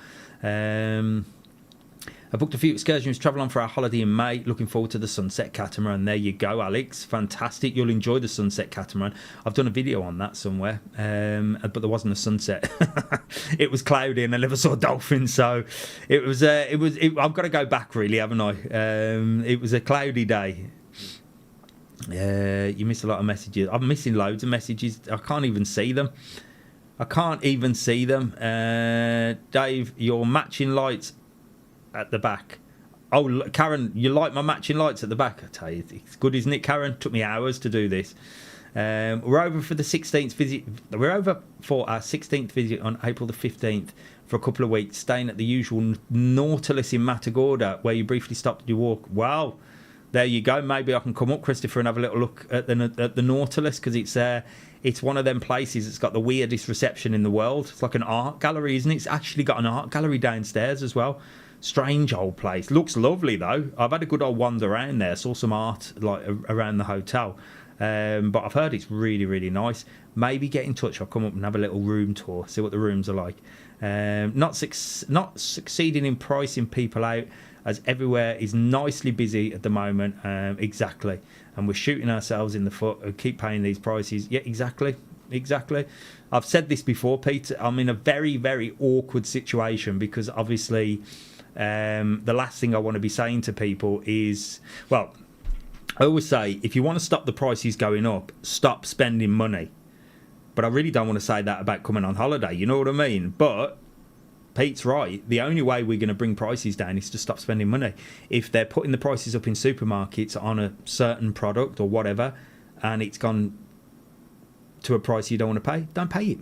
I booked a few excursions, travel on for our holiday in May. Looking forward to the sunset catamaran. There you go, Alex. Fantastic. You'll enjoy the sunset catamaran. I've done a video on that somewhere, but there wasn't a sunset. It was cloudy and I never saw dolphins, so I've got to go back, really, haven't I? It was a cloudy day. You missed a lot of messages. I'm missing loads of messages. I can't even see them. Dave, your matching lights at the back. Oh, Karen, you like my matching lights at the back? I tell you, it's good, isn't it, Karen? Took me hours to do this. We're over for the 16th visit. We're over for our 16th visit on April the 15th for a couple of weeks, staying at the usual Nautilus in Matagorda, where you briefly stopped your walk. Wow, there you go. Maybe I can come up, Christopher, and have a little look at the Nautilus, because it's one of them places that's got the weirdest reception in the world. It's like an art gallery, isn't it? It's actually got an art gallery downstairs as well. Strange old place. Looks lovely though. I've had a good old wander around there. Saw some art like around the hotel. But I've heard it's really, really nice. Maybe get in touch. I'll come up and have a little room tour. See what the rooms are like. Not succeeding in pricing people out, as everywhere is nicely busy at the moment. Exactly. And we're shooting ourselves in the foot and keep paying these prices. Yeah, exactly. I've said this before, Peter. I'm in a very, very awkward situation because obviously the last thing I want to be saying to people is, well, I always say, if you want to stop the prices going up, stop spending money. But I really don't want to say that about coming on holiday, you know what I mean? But Pete's right. The only way we're going to bring prices down is to stop spending money. If they're putting the prices up in supermarkets on a certain product or whatever, and it's gone to a price you don't want to pay, don't pay it.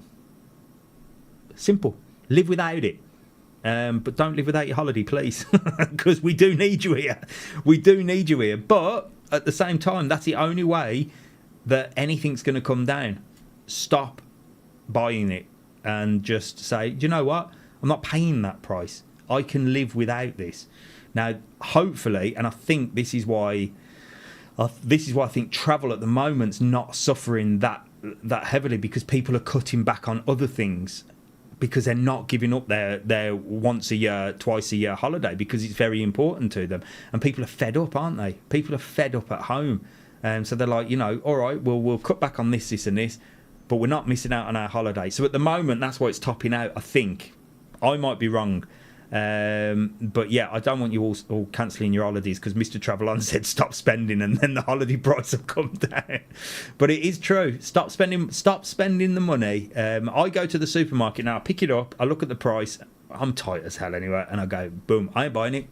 Simple. Live without it. But don't live without your holiday, please, because we do need you here. But at the same time, that's the only way that anything's going to come down. Stop buying it and just say, do you know what? I'm not paying that price. I can live without this. Now, hopefully, and I think this is why I think travel at the moment's not suffering that heavily, because people are cutting back on other things, because they're not giving up their once a year, twice a year holiday, because it's very important to them. And people are fed up, aren't they? People are fed up at home. So they're like, all right, we'll cut back on this and this, but we're not missing out on our holiday. So at the moment, that's why it's topping out, I think. I might be wrong. But yeah, I don't want you all cancelling your holidays, because Mr. Travel On said stop spending, and then the holiday price will come down. But it is true. Stop spending the money. I go to the supermarket now, I pick it up, I look at the price, I'm tight as hell anyway, and I go, boom, I ain't buying it.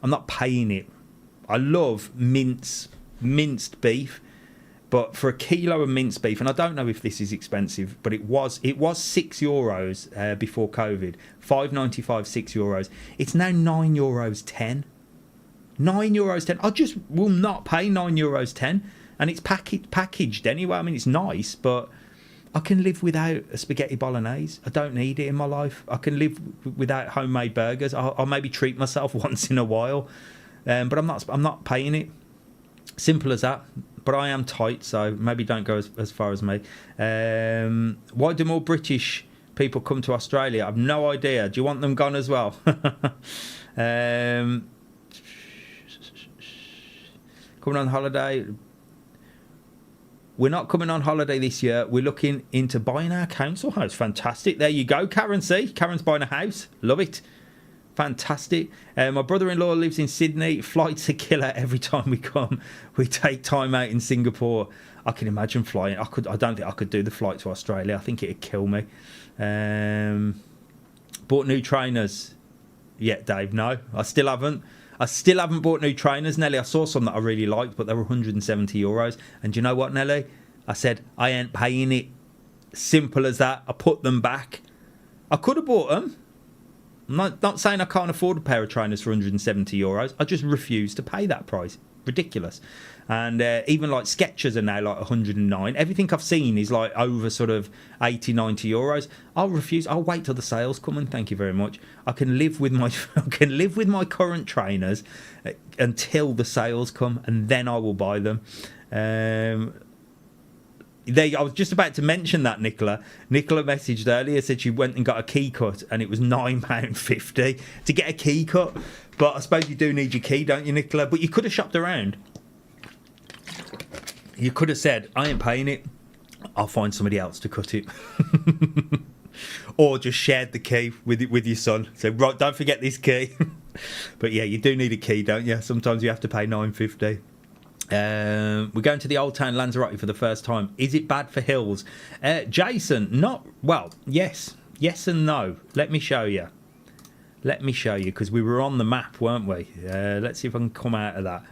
I'm not paying it. I love minced beef, but for a kilo of minced beef, and I don't know if this is expensive, but it was €6 before COVID. €5.95, €6. It's now €9.10. €9.10. I just will not pay €9.10, and it's packaged anyway. I mean, it's nice, but I can live without a spaghetti bolognese. I don't need it in my life. I can live without homemade burgers. I'll maybe treat myself once in a while, but I'm not paying it. Simple as that. But I am tight, so maybe don't go as far as me. Why do more British people come to Australia? I've no idea. Do you want them gone as well? Coming on holiday. We're not coming on holiday this year. We're looking into buying our council house. Fantastic. There you go, Karen. See? Karen's buying a house. Love it. Fantastic. My brother-in-law lives in Sydney. Flights are killer every time we come. We take time out in Singapore. I can imagine flying. I don't think I could do the flight to Australia. I think it'd kill me. Bought new trainers yet, Dave? No, I still haven't. Bought new trainers, Nelly. I saw some that I really liked, but they were €170. And do you know what, Nelly? I said, I ain't paying it. Simple as that. I put them back. I could have bought them. I'm not saying I can't afford a pair of trainers for €170. I just refuse to pay that price. Ridiculous. And even like Skechers are now like 109. Everything I've seen is like over sort of 80, 90 euros. I'll refuse. I'll wait till the sales come, and thank you very much. I can live with my current trainers until the sales come, and then I will buy them. I was just about to mention that, Nicola. Nicola messaged earlier, said she went and got a key cut and it was £9.50 to get a key cut. But I suppose you do need your key, don't you, Nicola? But you could have shopped around. You could have said, I ain't paying it. I'll find somebody else to cut it. Or just shared the key with your son. So, right, don't forget this key. But yeah, you do need a key, don't you? Sometimes you have to pay £9.50. We're going to the old town Lanzarote for the first time. Is it bad for hills? Jason, yes and no. Let me show you because we were on the map, weren't we? Let's see if I can come out of that.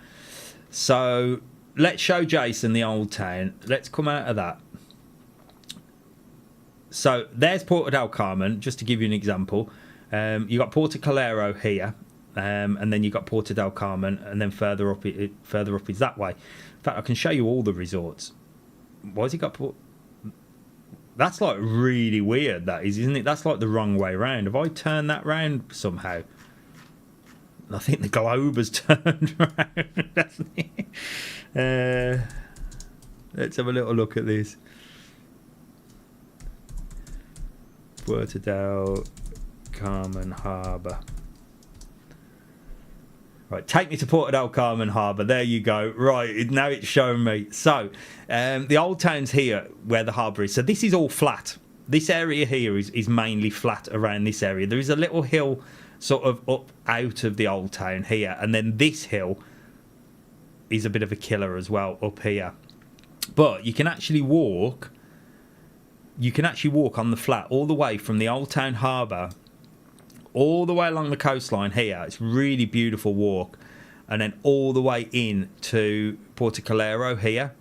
So let's show Jason the old town. Let's come out of that. So there's Porto del Carmen, just to give you an example. You got Porto Calero here. And then you got Porto del Carmen, and then further up is that way. In fact, I can show you all the resorts. Why has he got That's like really weird, that is, isn't it? That's like the wrong way round. Have I turned that round somehow? I think the globe has turned round, hasn't it? Let's have a little look at this. Puerto del Carmen Harbour. Right, take me to Porto del Carmen Harbour. There you go. Right, now it's showing me. So, the old town's here where the harbour is. So this is all flat. This area here is mainly flat around this area. There is a little hill sort of up out of the old town here. And then this hill is a bit of a killer as well up here. But you can actually walk. You can actually walk on the flat all the way from the old town harbour all the way along the coastline here. It's really beautiful walk, and then all the way in to Porto Calero here.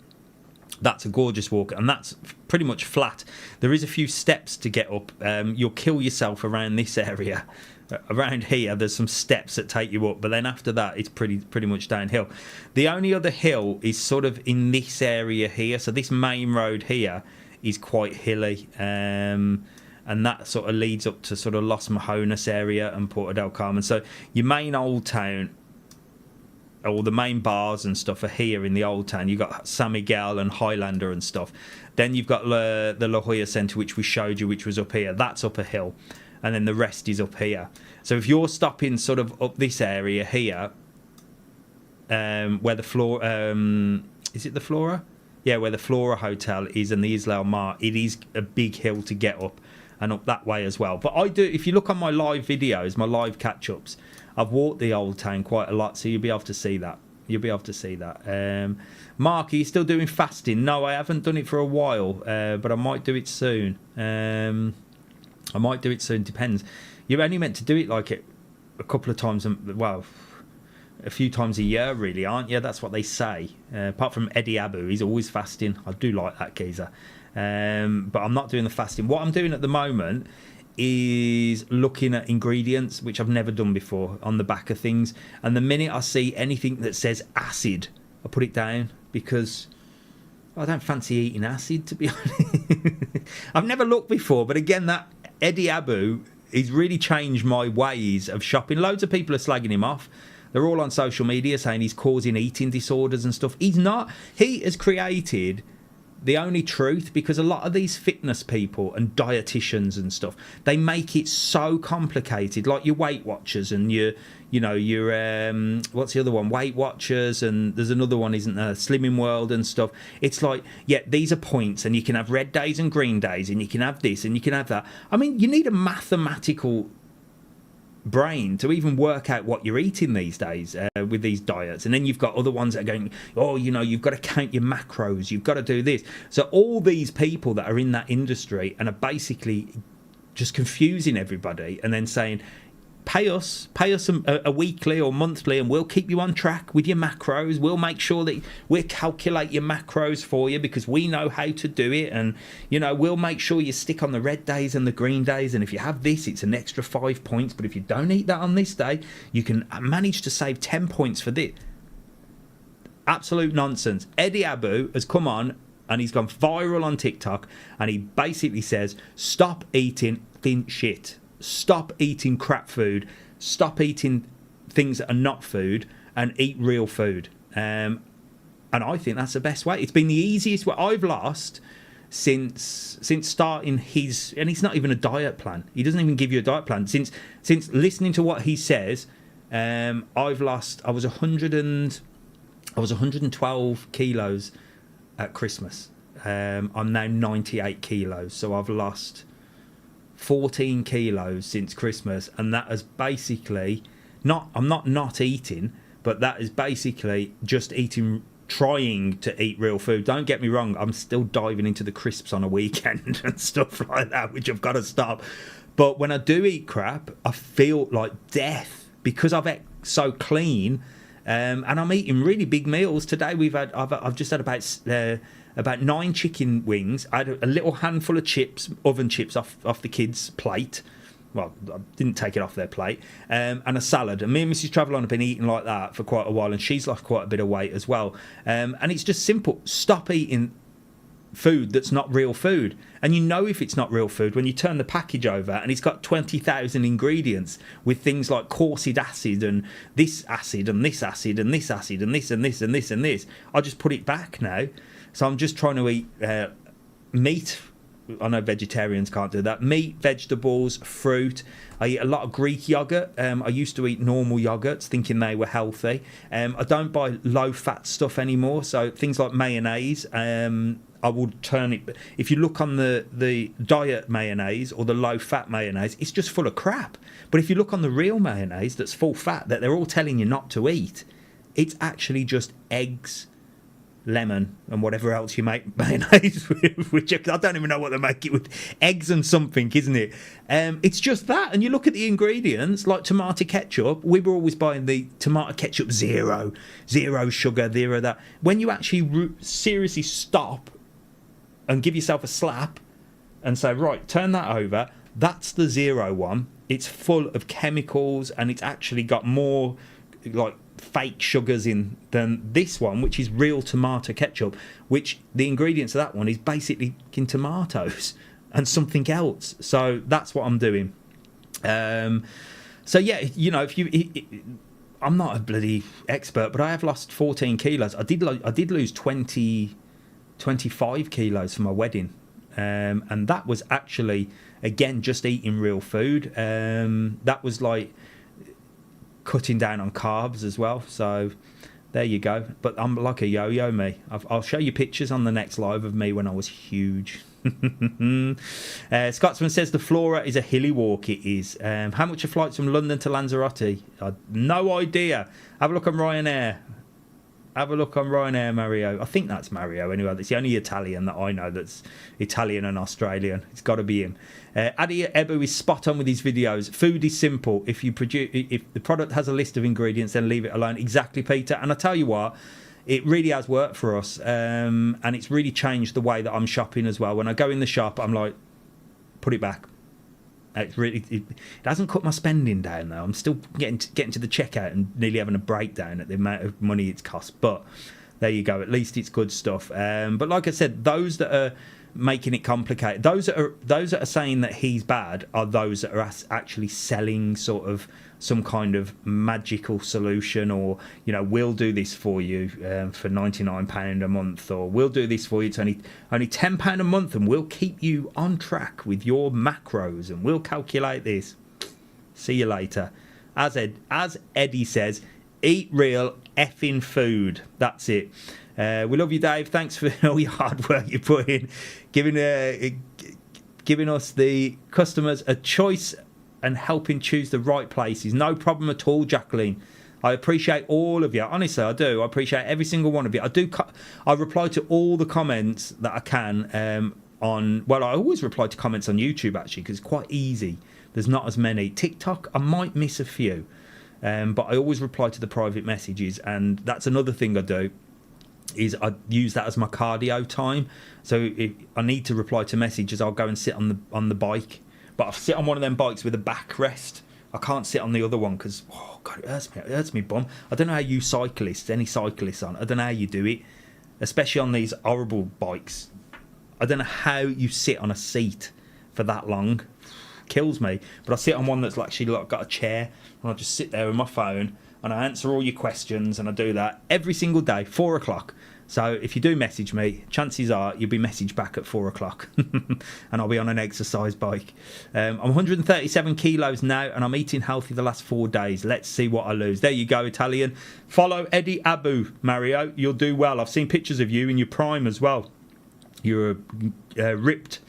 That's a gorgeous walk, and that's pretty much flat. There is a few steps to get up. You'll kill yourself around this area. Around here there's some steps that take you up, but then after that it's pretty much downhill. The only other hill is sort of in this area here. So this main road here is quite hilly, and that sort of leads up to sort of Los Mojones area and Porto del Carmen. So your main old town, or the main bars and stuff, are here in the old town. You've got San Miguel and Highlander and stuff. Then you've got the La Jolla Centre, which we showed you, which was up here. That's up a hill. And then the rest is up here. So if you're stopping sort of up this area here, where the Flora... is it the Flora? Yeah, where the Flora Hotel is and the Isla Mar, it is a big hill to get up. And up that way as well. But I do, if you look on my live videos, my live catch-ups, I've walked the old town quite a lot, so you'll be able to see that. Mark, are you still doing fasting? No, I haven't done it for a while, but I might do it soon. Depends. You're only meant to do it like a couple of times, a few times a year, really, aren't you? That's what they say. Apart from Eddie Abu, he's always fasting. I do like that geezer. But I'm not doing the fasting. What I'm doing at the moment is looking at ingredients, which I've never done before, on the back of things. And the minute I see anything that says acid, I put it down, because I don't fancy eating acid, to be honest. I've never looked before, but again, that Eddie Abu, he's really changed my ways of shopping. Loads of people are slagging him off. They're all on social media saying he's causing eating disorders and stuff. He's not. He has created the only truth, because a lot of these fitness people and dietitians and stuff, they make it so complicated, like your Weight Watchers and your what's the other one, Weight Watchers, and there's another one, isn't there, Slimming World and stuff. It's like, yeah, these are points, and you can have red days and green days, and you can have this and you can have that. I mean, you need a mathematical brain to even work out what you're eating these days with these diets. And then you've got other ones that are going, oh, you know, you've got to count your macros, you've got to do this. So all these people that are in that industry and are basically just confusing everybody and then saying, pay us a weekly or monthly and we'll keep you on track with your macros. We'll make sure that we'll calculate your macros for you because we know how to do it. And, you know, we'll make sure you stick on the red days and the green days. And if you have this, it's an extra 5 points. But if you don't eat that on this day, you can manage to save 10 points for this. Absolute nonsense. Eddie Abu has come on and he's gone viral on TikTok. And he basically says, stop eating thin shit. Stop eating crap food, stop eating things that are not food and eat real food. And I think that's the best way. It's been the easiest way. I've lost since starting his, and it's not even a diet plan. He doesn't even give you a diet plan. Since listening to what he says, I've lost, I was 112 kilos at Christmas. I'm now 98 kilos. So I've lost 14 kilos since Christmas, and that is basically I'm not eating, but that is basically just eating, trying to eat real food. Don't get me wrong, I'm still diving into the crisps on a weekend and stuff like that, which I've got to stop. But when I do eat crap, I feel like death because I've ate so clean, and I'm eating really big meals. Today I've just had about 9 chicken wings. I had a little handful of chips, oven chips off the kids' plate. Well, I didn't take it off their plate. And a salad. And me and Mrs. Travelon have been eating like that for quite a while, and she's lost quite a bit of weight as well. And it's just simple. Stop eating food that's not real food. And you know if it's not real food when you turn the package over and it's got 20,000 ingredients with things like corsic acid and this acid and this acid and this acid and this and this and this and this. I just put it back now. So I'm just trying to eat meat. I know vegetarians can't do that. Meat, vegetables, fruit. I eat a lot of Greek yogurt. I used to eat normal yogurts thinking they were healthy. I don't buy low-fat stuff anymore. So things like mayonnaise, I will turn it. If you look on the diet mayonnaise or the low-fat mayonnaise, it's just full of crap. But if you look on the real mayonnaise that's full fat, that they're all telling you not to eat, it's actually just eggs, lemon and whatever else you make mayonnaise with, which I don't even know what they make it with. Eggs and something, isn't it? It's just that. And you look at the ingredients, like tomato ketchup. We were always buying the tomato ketchup zero sugar, zero that. When you actually seriously stop and give yourself a slap and say, right, turn that over, that's the zero one. It's full of chemicals and it's actually got more like fake sugars in than this one, which is real tomato ketchup, which the ingredients of that one is basically tomatoes and something else. So that's what I'm doing. So yeah, you know, I'm not a bloody expert, but I have lost 14 kilos. I did lose 25 kilos for my wedding, and that was actually again just eating real food. That was like cutting down on carbs as well, so there you go. But I'm like a yo-yo, me. I'll show you pictures on the next live of me when I was huge. Scotsman says the Flora is a hilly walk. It is. How much are flights from London to Lanzarote? No idea. Have a look on Ryanair. Mario. I think that's Mario anyway. It's the only Italian that I know that's Italian and Australian. It's got to be him. Adi Ebu is spot on with his videos. Food is simple. If the product has a list of ingredients, then leave it alone. Exactly, Peter. And I tell you what, it really has worked for us, and it's really changed the way that I'm shopping as well. When I go in the shop, I'm like, put it back. It hasn't cut my spending down though. I'm still getting to the checkout and nearly having a breakdown at the amount of money it's cost. But there you go. At least it's good stuff. But like I said, those that are making it complicated, those that are saying that he's bad, are those that are actually selling sort of some kind of magical solution, or you know, we'll do this for you for £99 a month, or we'll do this for you. It's only £10 a month, and we'll keep you on track with your macros, and we'll calculate this. See you later. As Eddie says, eat real effing food. That's it. We love you, Dave. Thanks for all your hard work you put in, giving us the customers a choice and helping choose the right places. No problem at all, Jacqueline. I appreciate all of you. Honestly, I do. I appreciate every single one of you. I reply to all the comments that I can I always reply to comments on YouTube, actually, because it's quite easy. There's not as many. TikTok, I might miss a few. But I always reply to the private messages, and that's another thing I do, is I use that as my cardio time. So if I need to reply to messages, I'll go and sit on the bike. But I sit on one of them bikes with a backrest. I can't sit on the other one because, oh God, it hurts me bum. I don't know how you cyclists, any cyclists I don't know how you do it, especially on these horrible bikes. I don't know how you sit on a seat for that long. Kills me. But I sit on one that's actually got a chair, and I just sit there with my phone and I answer all your questions, and I do that every single day, 4 o'clock. So if you do message me, chances are you'll be messaged back at 4 o'clock and I'll be on an exercise bike. I'm 137 kilos now, and I'm eating healthy the last 4 days. Let's see what I lose. There you go, Italian. Follow Eddie Abu, Mario. You'll do well. I've seen pictures of you in your prime as well. You're ripped.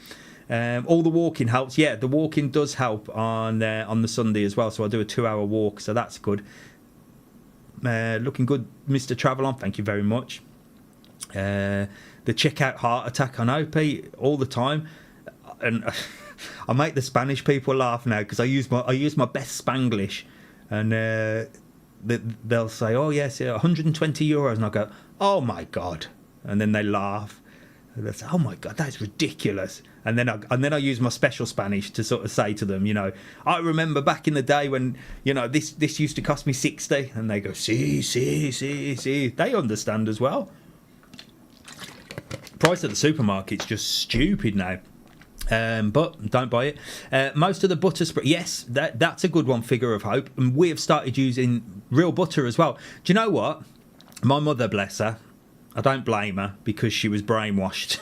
All the walking helps. Yeah, the walking does help on the Sunday as well. So I do a 2-hour walk, so that's good. Looking good, Mr. Travelon. Thank you very much. The checkout heart attack, I know, Pete, all the time, and I make the Spanish people laugh now because I use my best Spanglish, and they'll say, "Oh yes, 120 euros," and I go, "Oh my God," and then they laugh. And they say, "Oh my God, that's ridiculous." And then I use my special Spanish to sort of say to them, I remember back in the day when, this used to cost me 60, and they go, "Sí." They understand as well. Price at the supermarket's just stupid now, but don't buy it. Most of the butter spread, yes, that's a good one, Figure of Hope, and we have started using real butter as well. Do you know what? My mother, bless her, I don't blame her because she was brainwashed.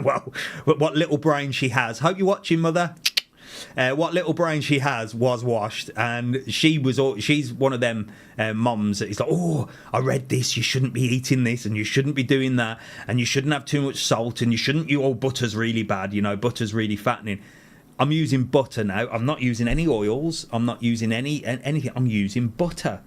Well, what little brain she has. Hope you're watching, Mother. What little brain she has was washed, and she's one of them mums that is like, "Oh, I read this, you shouldn't be eating this, and you shouldn't be doing that, and you shouldn't have too much salt, and butter's really bad, butter's really fattening." I'm using butter now. I'm not using any oils. I'm not using anything. I'm using butter,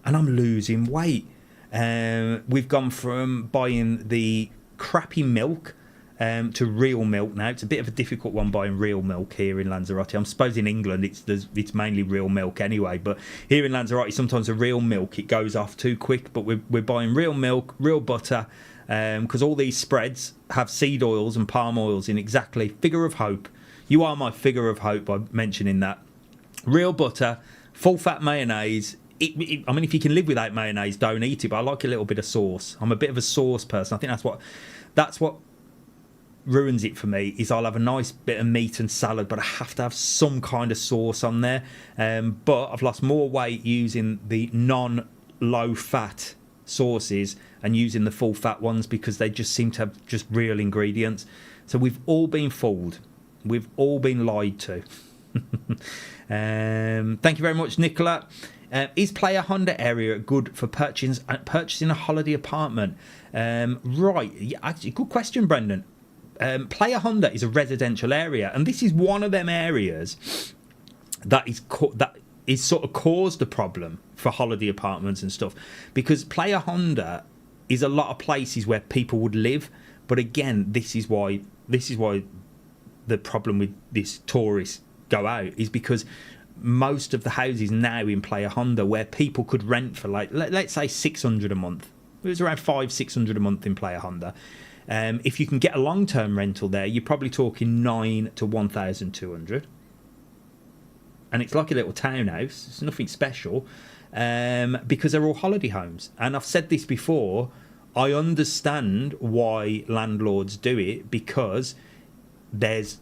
and I'm losing weight. We've gone from buying the crappy milk to real milk now. It's a bit of a difficult one buying real milk here in Lanzarote. I'm suppose in England it's mainly real milk anyway, but here in Lanzarote sometimes the real milk, it goes off too quick, but we're buying real milk, real butter, because all these spreads have seed oils and palm oils in. Exactly. Figure of Hope. You are my figure of hope by mentioning that. Real butter, full fat mayonnaise. I mean, if you can live without mayonnaise, don't eat it, but I like a little bit of sauce. I'm a bit of a sauce person. I think that's what ruins it for me, is I'll have a nice bit of meat and salad, but I have to have some kind of sauce on there. But I've lost more weight using the non-low fat sauces and using the full fat ones because they just seem to have just real ingredients. So we've all been fooled. We've all been lied to. Thank you very much, Nicola. Is Playa Honda area good for purchasing a holiday apartment? Right, yeah, actually, good question, Brendan. Playa Honda is a residential area, and this is one of them areas that is sort of caused the problem for holiday apartments and stuff, because Playa Honda is a lot of places where people would live, but again, this is why the problem with this tourists go out is because most of the houses now in Playa Honda where people could rent for, like, let's say 600 a month. It was around 500-600 a month in Playa Honda. If you can get a long-term rental there, you're probably talking 9 to 1,200. And it's like a little townhouse. It's nothing special, because they're all holiday homes. And I've said this before, I understand why landlords do it, because there's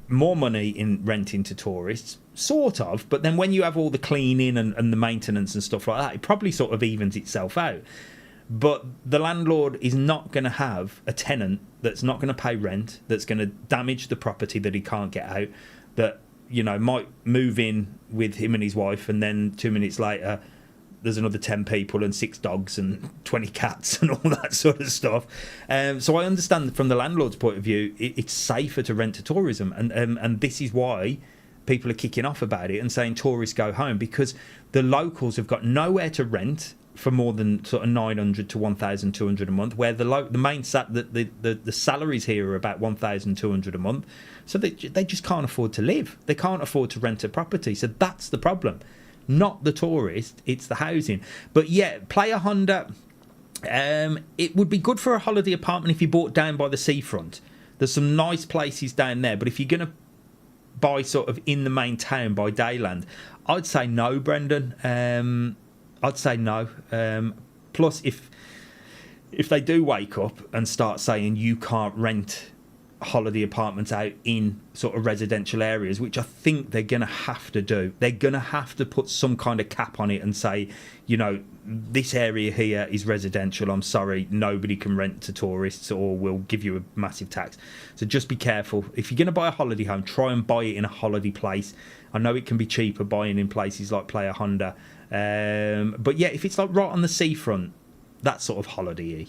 more money in renting to tourists, sort of, but then when you have all the cleaning and the maintenance and stuff like that, it probably sort of evens itself out. But the landlord is not going to have a tenant that's not going to pay rent, that's going to damage the property that he can't get out, that, might move in with him and his wife, and then 2 minutes later there's another 10 people and 6 dogs and 20 cats and all that sort of stuff. So I understand from the landlord's point of view, it's safer to rent to tourism, and this is why people are kicking off about it and saying tourists go home, because the locals have got nowhere to rent for more than sort of 900 to 1,200 a month, where the salaries here are about 1,200 a month, so they just can't afford to live. They can't afford to rent a property. So that's the problem, not the tourist, it's the housing. But yeah, Playa Honda, it would be good for a holiday apartment if you bought down by the seafront. There's some nice places down there, but if you're going to buy sort of in the main town by Dayland, I'd say no, Brendan. I'd say no. Plus, if they do wake up and start saying you can't rent holiday apartments out in sort of residential areas, which I think they're going to have to do, they're going to have to put some kind of cap on it and say, you know, this area here is residential, I'm sorry, nobody can rent to tourists, or we'll give you a massive tax. So just be careful. If you're going to buy a holiday home, try and buy it in a holiday place. I know it can be cheaper buying in places like Playa Honda, but yeah, if it's like right on the seafront, that's sort of holiday-y.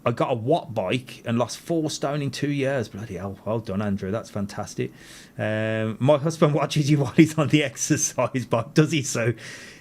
I got a watt bike and lost 4 stone in 2 years. Bloody hell. Well done, Andrew. That's fantastic. My husband watches you while he's on the exercise bike, does he? So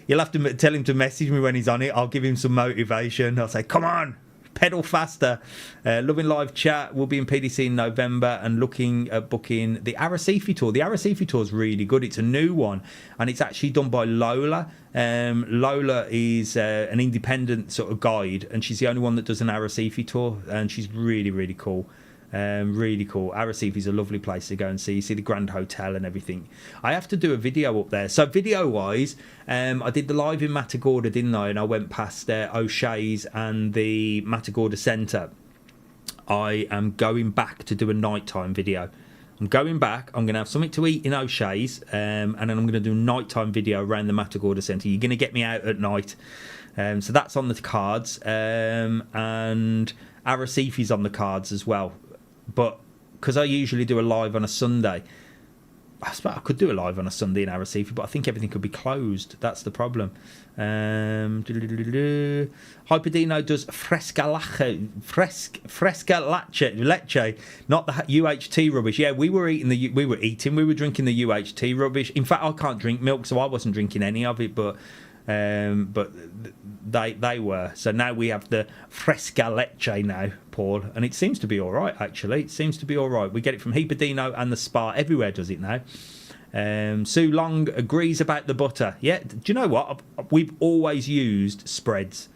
you'll have to tell him to message me when he's on it. I'll give him some motivation. I'll say, come on, pedal faster. Loving live chat. We'll be in PDC in November and looking at booking the Arrecife tour. The Arrecife tour is really good. It's a new one, and it's actually done by Lola. Lola is an independent sort of guide, and she's the only one that does an Arrecife tour, and she's really, really cool. Really cool. Arrecife is a lovely place to go and see. You see the Grand Hotel and everything. I have to do a video up there. So video wise, I did the live in Matagorda, didn't I? And I went past O'Shea's and the Matagorda Centre. I am going back to do a nighttime video. I'm going back. I'm going to have something to eat in O'Shea's, and then I'm going to do a nighttime video around the Matagorda Centre. You're going to get me out at night. So that's on the cards. And Arrecife's on the cards as well. But because I usually do a live on a Sunday, I suppose I could do a live on a Sunday in Arrecife, but I think everything could be closed. That's the problem. Hyperdino does fresca leche, not the UHT rubbish. Yeah, we were drinking the UHT rubbish. In fact, I can't drink milk, so I wasn't drinking any of it, but they were. So now we have the fresca leche now, Paul, and it seems to be all right, actually. It seems to be all right. We get it from Hyperdino and the Spa. Everywhere does it now. Sue Long agrees about the butter. Yeah, do you know what? We've always used spreads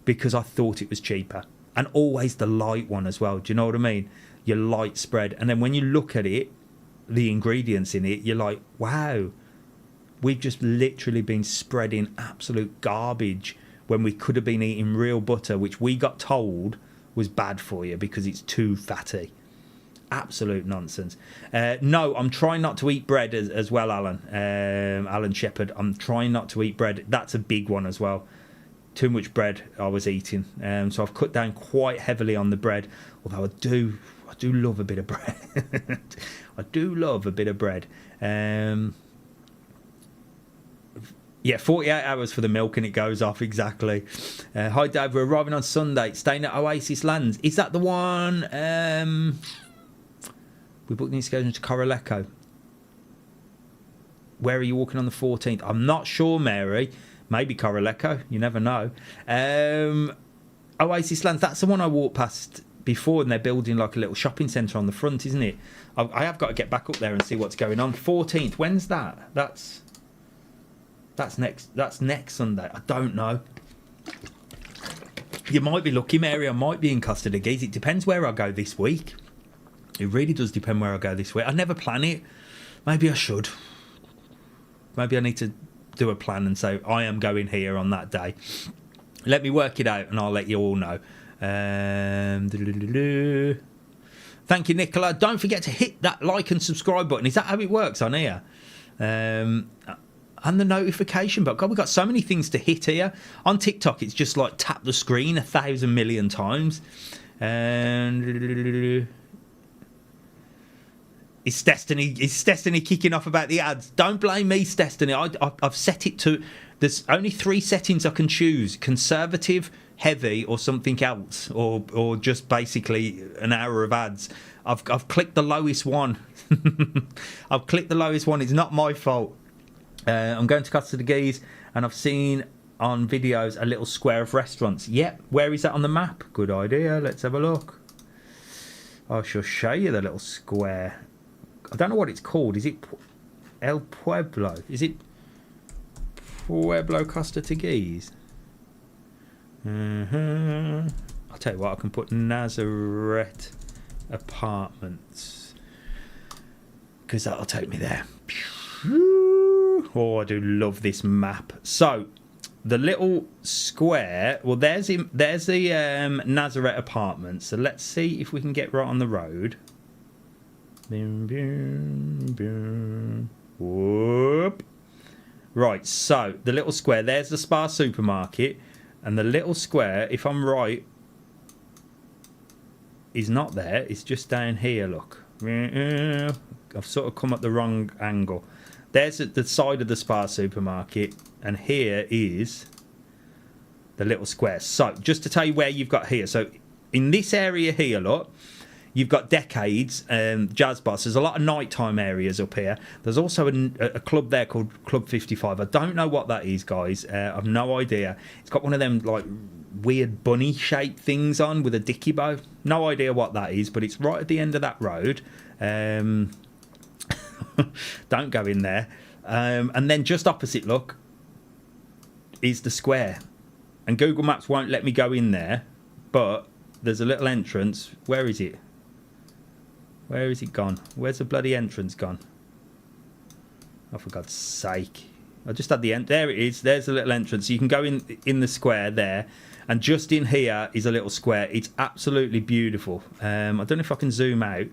because I thought it was cheaper. And always the light one as well. Do you know what I mean? Your light spread. And then when you look at it, the ingredients in it, you're like, wow. We've just literally been spreading absolute garbage when we could have been eating real butter, which we got told was bad for you because it's too fatty. Absolute nonsense. No, I'm trying not to eat bread as well, Alan. Alan Shepherd. I'm trying not to eat bread. That's a big one as well. Too much bread I was eating. So I've cut down quite heavily on the bread. Although I do love a bit of bread. I do love a bit of bread. Yeah, 48 hours for the milk and it goes off, exactly. Hi, Dave. We're arriving on Sunday, staying at Oasis Lands. Is that the one? We booked the excursion to Coraleco. Where are you walking on the 14th? I'm not sure, Mary. Maybe Coraleco. You never know. Oasis Lands, that's the one I walked past before, and they're building like a little shopping centre on the front, isn't it? I have got to get back up there and see what's going on. 14th. When's that? That's next Sunday. I don't know. You might be lucky, Mary. I might be in Costa Keys. It depends where I go this week. It really does depend where I go this week. I never plan it. Maybe I should. Maybe I need to do a plan and say, I am going here on that day. Let me work it out and I'll let you all know. Thank you, Nicola. Don't forget to hit that like and subscribe button. Is that how it works on here? And the notification button. God, we've got so many things to hit here. On TikTok, it's just like tap the screen 1,000 million times. Is Destiny kicking off about the ads? Don't blame me, Destiny. I've set it to There's only 3 settings I can choose: conservative, heavy, or something else, or just basically an hour of ads. I've clicked the lowest one. I've clicked the lowest one. It's not my fault. I'm going to Costa de Geese, and I've seen on videos a little square of restaurants. Yep, where is that on the map? Good idea. Let's have a look. I shall show you the little square. I don't know what it's called. Is it El Pueblo? Is it Pueblo Costa de Geese? I'll tell you what, I can put Lanzarote apartments, because that'll take me there. Oh, I do love this map. So the little square, well, there's the Lanzarote apartments. So let's see if we can get right on the road. Whoop. Right, so the little square, there's the Spa supermarket, and the little square, if I'm right, is not there. It's just down here, look. I've sort of come at the wrong angle. There's at the side of the Spa supermarket, and here is the little square. So just to tell you where you've got here, so in this area here, look, you've got Decades, Jazz Bus. There's a lot of nighttime areas up here. There's also a club there called Club 55. I don't know what that is, guys. I've no idea. It's got one of them like weird bunny shaped things on with a dicky bow. No idea what that is, but it's right at the end of that road. Don't go in there. And then just opposite, look, is the square. And Google Maps won't let me go in there, but there's a little entrance. Where is it? Where is it gone? Where's the bloody entrance gone? Oh, for God's sake. I just had the end. There it is. There's a little entrance. You can go in the square there. And just in here is a little square. It's absolutely beautiful. I don't know if I can zoom out.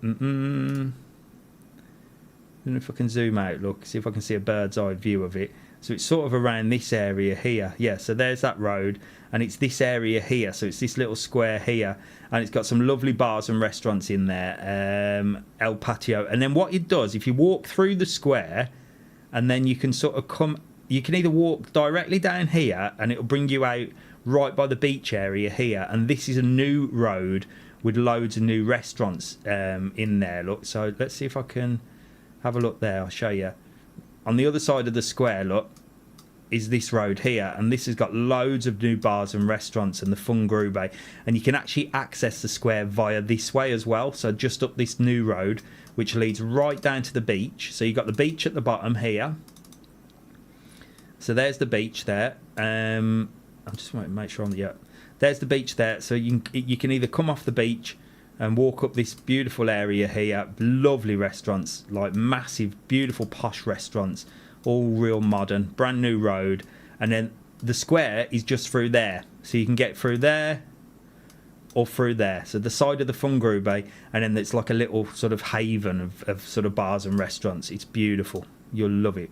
I don't know if I can zoom out. Look, see if I can see a bird's eye view of it. So it's sort of around this area here. Yeah, so there's that road, and it's this area here. So it's this little square here, and it's got some lovely bars and restaurants in there. El Patio. And then what it does, if you walk through the square, and then you can sort of come, you can either walk directly down here, and it'll bring you out right by the beach area here. And this is a new road with loads of new restaurants in there. Look, so let's see if I can have a look there. I'll show you. On the other side of the square, look, is this road here, and this has got loads of new bars and restaurants and the Fun Grube, and you can actually access the square via this way as well. So just up this new road, which leads right down to the beach. So you've got the beach at the bottom here. So there's the beach there. I just want to make sure there's the beach there. So you can either come off the beach and walk up this beautiful area here. Lovely restaurants, like massive, beautiful, posh restaurants, all real modern, brand new road. And then the square is just through there. So you can get through there or through there. So the side of the Fun Grube, and then it's like a little sort of haven of sort of bars and restaurants. It's beautiful. You'll love it.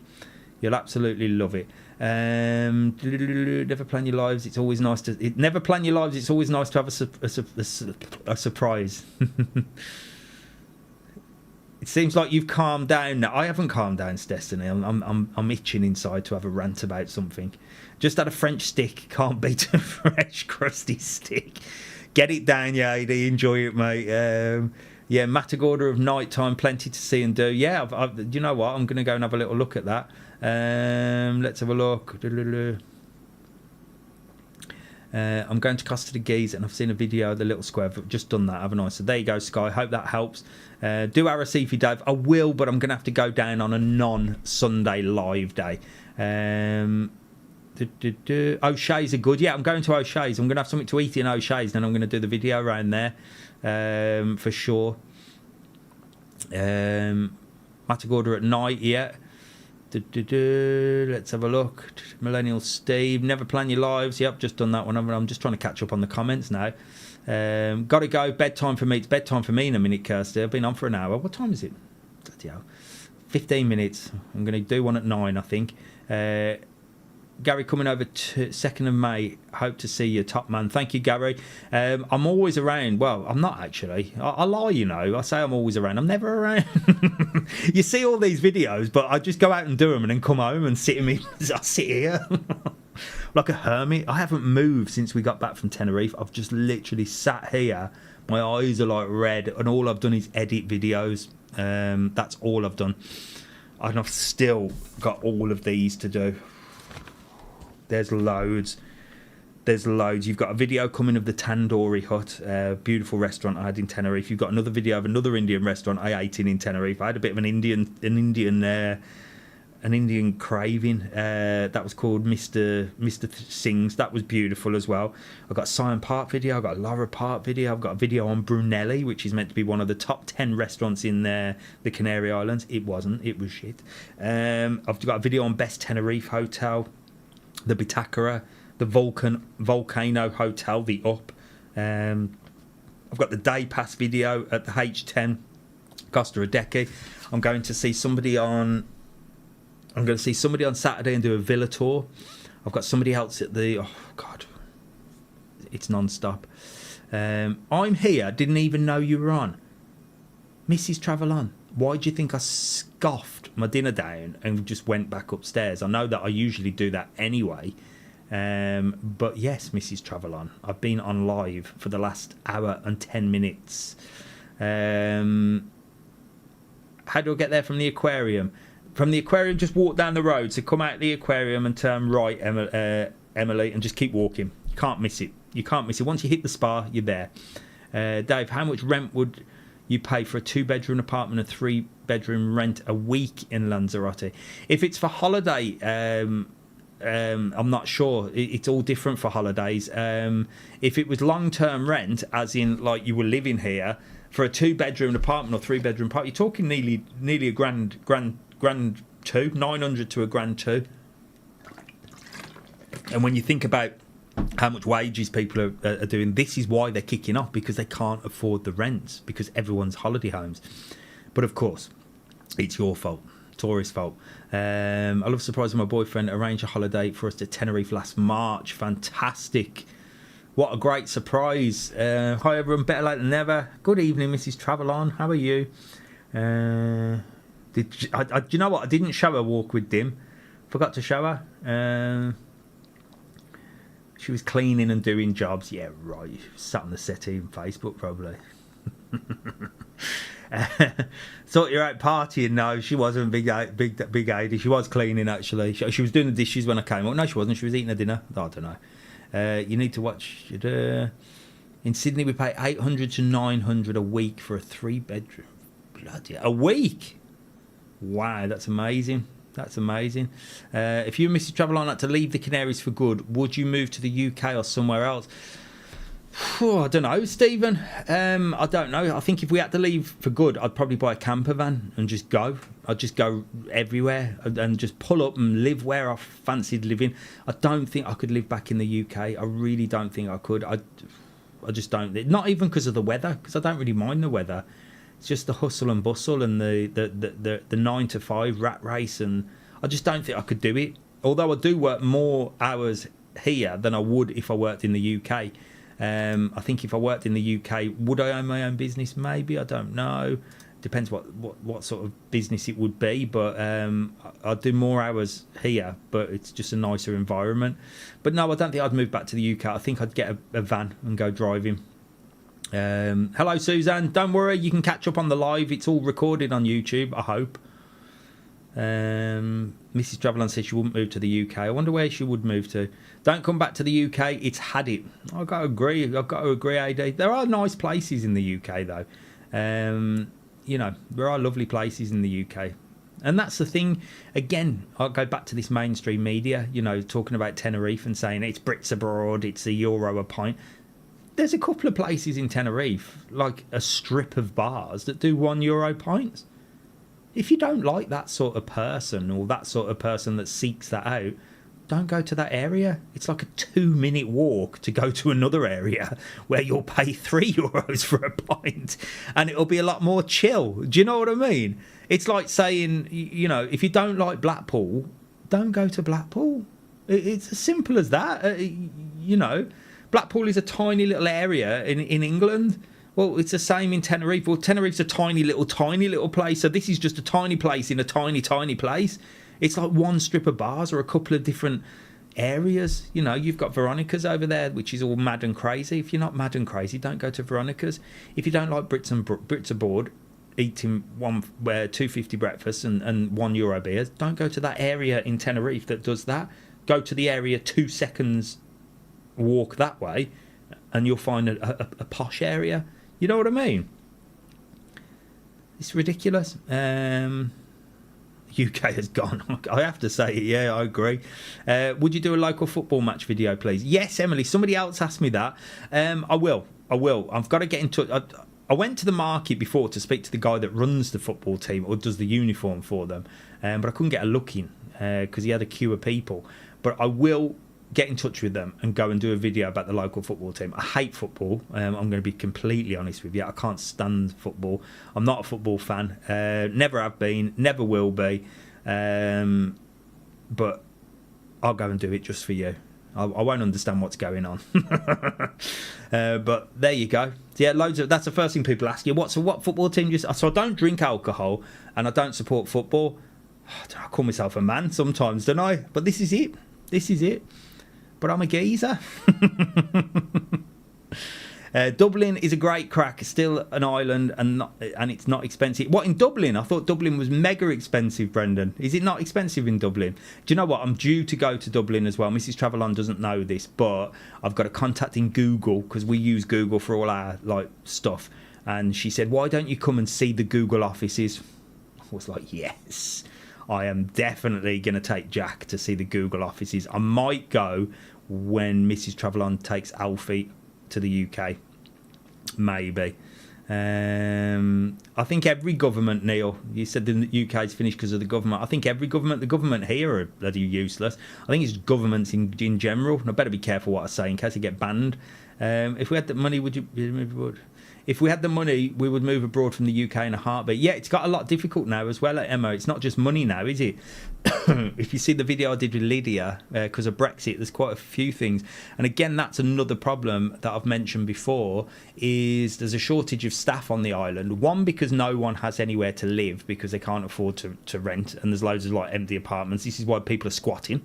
You'll absolutely love it. Never plan your lives. It's always nice to. Never plan your lives. It's always nice to have a surprise. It seems like you've calmed down now. I haven't calmed down, Destiny. I'm itching inside to have a rant about something. Just had a French stick. Can't beat a fresh crusty stick. Get it down, Yadi. Enjoy it, mate. Yeah, Matagorda of nighttime, plenty to see and do. Yeah, you know what? I'm going to go and have a little look at that. Let's have a look. I'm going to Costa de Geese, and I've seen a video of the little square. I've just done that, haven't I? So there you go, Sky. Hope that helps. Do Arrecife Dave. I will, but I'm going to have to go down on a non-Sunday live day. O'Shea's are good. Yeah, I'm going to O'Shea's. I'm going to have something to eat in O'Shea's, and I'm going to do the video around there for sure. Matagorda at night, yeah. Let's have a look. Millennial Steve, never plan your lives. Yep, just done that one. I'm just trying to catch up on the comments now. Gotta go. Bedtime for me. It's bedtime for me in a minute, Kirsty. I've been on for an hour. What time is it? 15 minutes. I'm going to do one at 9, I think. Gary coming over to 2nd of May. Hope to see you, top man. Thank you, Gary. I'm always around. Well, I'm not actually. I lie, you know. I say I'm always around. I'm never around. You see all these videos, but I just go out and do them and then come home and sit in me. I sit here like a hermit. I haven't moved since we got back from Tenerife. I've just literally sat here. My eyes are like red, and all I've done is edit videos. That's all I've done. And I've still got all of these to do. There's loads. You've got a video coming of the Tandoori Hut, beautiful restaurant I had in Tenerife. You've got another video of another Indian restaurant I ate in Tenerife. I had a bit of an Indian craving. That was called Mr. Singh's. That was beautiful as well. I've got a Sion Park video. I've got a Lara Park video. I've got a video on Brunelli, which is meant to be one of the top 10 restaurants in the Canary Islands. It wasn't. It was shit. I've got a video on Best Tenerife Hotel, the Bitakara, the Volcano Hotel, the Up. I've got the Day Pass video at the H10, Costa Rica. I'm going to see somebody on Saturday and do a villa tour. I've got somebody else at the... Oh, God. It's non-stop. I'm here. Didn't even know you were on. Mrs. Travel On. Why do you think I scoffed my dinner down and just went back upstairs? I know that I usually do that anyway. But yes, Mrs. Travel On. I've been on live for the last hour and 10 minutes. How do I get there from the aquarium? From the aquarium, just walk down the road. So come out the aquarium and turn right, Emily, and just keep walking. You can't miss it. Once you hit the spa, you're there. Dave, how much rent would you pay for a 2-bedroom apartment and 3-bedroom rent a week in Lanzarote? If it's for holiday, I'm not sure. It's all different for holidays. If it was long-term rent, as in like you were living here, for a 2-bedroom apartment or 3-bedroom apartment, you're talking nearly a grand 2, 900 to a grand 2. And when you think about how much wages people are doing, this is why they're kicking off, because they can't afford the rents, because everyone's holiday homes. But of course, it's your fault, tourist fault. I love surprising my boyfriend arranged a holiday for us to Tenerife last March. Fantastic. What a great surprise. Hi everyone, better late than never. Good evening, Mrs. Travel On. How are you? Do you know what? I didn't show her Walk with Dim. Forgot to show her. She was cleaning and doing jobs. Yeah, right. Sat on the settee on Facebook, probably. Thought you're out partying. No, she wasn't big Adi. She was cleaning, actually. She was doing the dishes when I came up. No, she wasn't. She was eating her dinner. I don't know. You need to watch it. In Sydney, we pay 800 to 900 a week for a 3-bedroom. Bloody a week! Wow, that's amazing. That's amazing. If you and Mrs. Travel On had to leave the Canaries for good, would you move to the UK or somewhere else? I don't know, Stephen. I don't know. I think if we had to leave for good, I'd probably buy a camper van and just go. I'd just go everywhere and just pull up and live where I fancied living. I don't think I could live back in the UK. I really don't think I could. I just don't. Not even because of the weather, because I don't really mind the weather. It's just the hustle and bustle and the 9 to 5 rat race, and I just don't think I could do it. Although I do work more hours here than I would if I worked in the UK. I think if I worked in the UK, would I own my own business? Maybe, I don't know. Depends what sort of business it would be, but I'd do more hours here, but it's just a nicer environment. But no, I don't think I'd move back to the UK. I think I'd get a van and go driving. Hello Suzanne, don't worry, you can catch up on the live. It's all recorded on YouTube, I hope. Mrs. Travelon says she wouldn't move to the UK. I wonder where she would move to. Don't come back to the UK, it's had it. I've got to agree, AD. There are nice places in the UK though. You know, there are lovely places in the UK. And that's the thing, again, I'll go back to this mainstream media, you know, talking about Tenerife and saying it's Brits abroad, it's €1 a pint. There's a couple of places in Tenerife, like a strip of bars, that do €1 pints. If you don't like that sort of person, or that sort of person that seeks that out, don't go to that area. It's like a 2-minute walk to go to another area where you'll pay €3 for a pint, and it'll be a lot more chill. Do you know what I mean? It's like saying, you know, if you don't like Blackpool, don't go to Blackpool. It's as simple as that. You know, Blackpool is a tiny little area in England. Well, it's the same in Tenerife. Well, Tenerife's a tiny little place. So this is just a tiny place in a tiny place. It's like one strip of bars or a couple of different areas. You know, you've got Veronica's over there, which is all mad and crazy. If you're not mad and crazy, don't go to Veronica's. If you don't like Brits Aboard, eating $2.50 breakfast and €1 beers, don't go to that area in Tenerife that does that. Go to the area 2 seconds walk that way, and you'll find a posh area. You know what I mean? It's ridiculous. UK has gone. I have to say, yeah, I agree. Would you do a local football match video, please? Yes, Emily. Somebody else asked me that. I will. I've got to get into it. I went to the market before to speak to the guy that runs the football team or does the uniform for them, but I couldn't get a look in because he had a queue of people. But I will get in touch with them and go and do a video about the local football team. I hate football. I'm going to be completely honest with you. I can't stand football. I'm not a football fan. Never have been, never will be. But I'll go and do it just for you. I won't understand what's going on. But there you go. Yeah, that's the first thing people ask you. What football team do you... So I don't drink alcohol and I don't support football. I call myself a man sometimes, don't I? But this is it. But I'm a geezer. Dublin is a great crack. It's still an island and it's not expensive. What, in Dublin? I thought Dublin was mega expensive, Brendan. Is it not expensive in Dublin? Do you know what? I'm due to go to Dublin as well. Mrs. Travelon doesn't know this, but I've got a contact in Google because we use Google for all our stuff. And she said, why don't you come and see the Google offices? I was like, yes. I am definitely going to take Jack to see the Google offices. I might go when Mrs. Travelon takes Alfie to the UK. Maybe. I think every government, Neil, you said the UK is finished because of the government. I think the government here are bloody useless. I think it's governments in general. And I better be careful what I say in case I get banned. If we had the money, would you move abroad? If we had the money, we would move abroad from the UK in a heartbeat. Yeah, it's got a lot difficult now as well, Emma. It's not just money now, is it? If you see the video I did with Lydia, because of Brexit, there's quite a few things. And again, that's another problem that I've mentioned before, is there's a shortage of staff on the island. One, because no one has anywhere to live because they can't afford to rent. And there's loads of empty apartments. This is why people are squatting.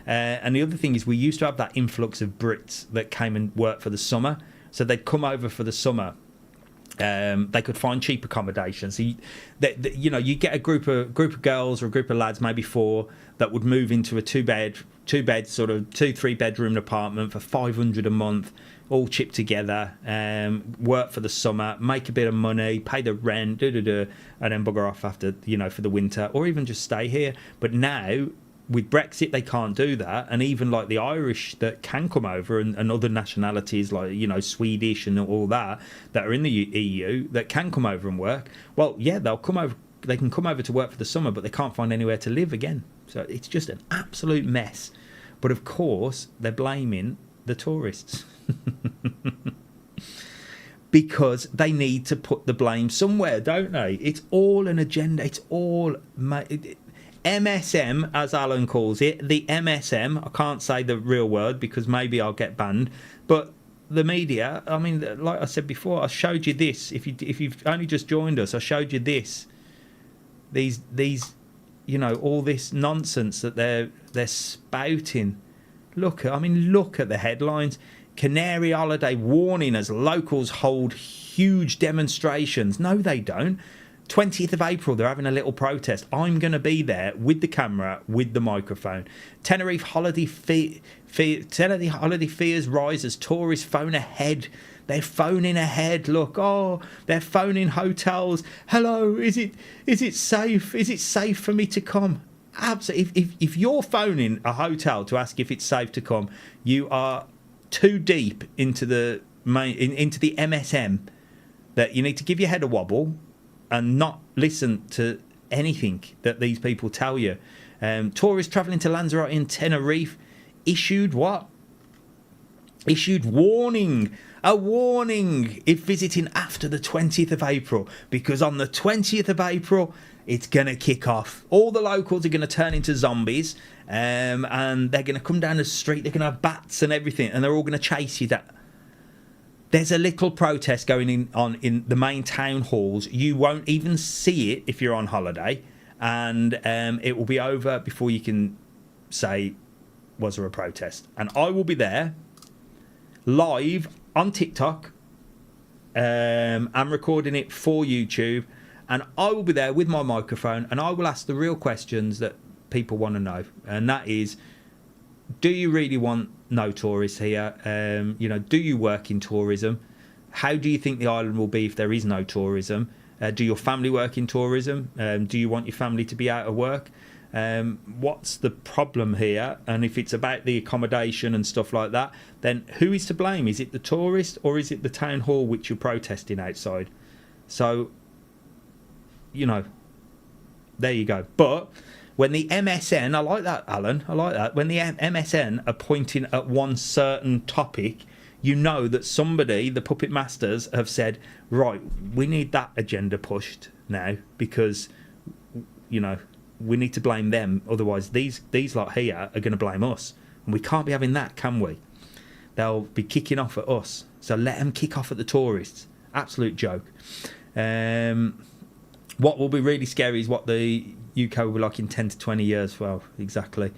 And the other thing is we used to have that influx of Brits that came and worked for the summer. So they'd come over for the summer. They could find cheap accommodation. So you get a group of girls or a group of lads, maybe 4, that would move into a two bed sort of 2-3 bedroom apartment for $500 a month, all chipped together, work for the summer, make a bit of money, pay the rent, and then bugger off after for the winter, or even just stay here. But now, with Brexit, they can't do that, and even the Irish that can come over and other nationalities Swedish and all that are in the EU that can come over and work. Well, yeah, they'll come over. They can come over to work for the summer, but they can't find anywhere to live again. So it's just an absolute mess. But of course, they're blaming the tourists because they need to put the blame somewhere, don't they? It's all an agenda. It's all MSM, as Alan calls it, the MSM. I can't say the real word because maybe I'll get banned. But the media, I mean, like I said before, I showed you this. If you've only just joined us, I showed you this. These all this nonsense that they're spouting. Look at the headlines. Canary holiday warning as locals hold huge demonstrations. No, they don't. 20th of April, they're having a little protest. I'm going to be there with the camera, with the microphone. Tenerife holiday fears rise as tourists phone ahead. They're phoning ahead. Look, they're phoning hotels. Hello, is it safe? Is it safe for me to come? Absolutely. If you're phoning a hotel to ask if it's safe to come, you are too deep into the MSM that you need to give your head a wobble and not listen to anything that these people tell you. Tourists travelling to Lanzarote and Tenerife issued what? issued a warning if visiting after the 20th of April, because on the 20th of April it's going to kick off. All the locals are going to turn into zombies, and they're going to come down the street, they're going to have bats and everything, and they're all going to chase you. There's a little protest going on in the main town halls. You won't even see it if you're on holiday, and it will be over before you can say, was there a protest? And I will be there live on TikTok. I'm recording it for YouTube, and I will be there with my microphone, and I will ask the real questions that people want to know, and that is, do you really want no tourists here? Do you work in tourism? How do you think the island will be if there is no tourism? Do your family work in tourism? Do you want your family to be out of work? What's the problem here? And if it's about the accommodation and stuff like that, then who is to blame? Is it the tourist, or is it the town hall which you're protesting outside? So, there you go. But when the MSN, I like that, Alan, I like that. When the MSN are pointing at one certain topic, you know that somebody, the puppet masters, have said, right, we need that agenda pushed now, because, we need to blame them. Otherwise, these lot here are going to blame us. And we can't be having that, can we? They'll be kicking off at us. So let them kick off at the tourists. Absolute joke. What will be really scary is what the UK will be like in 10 to 20 years. Well, exactly.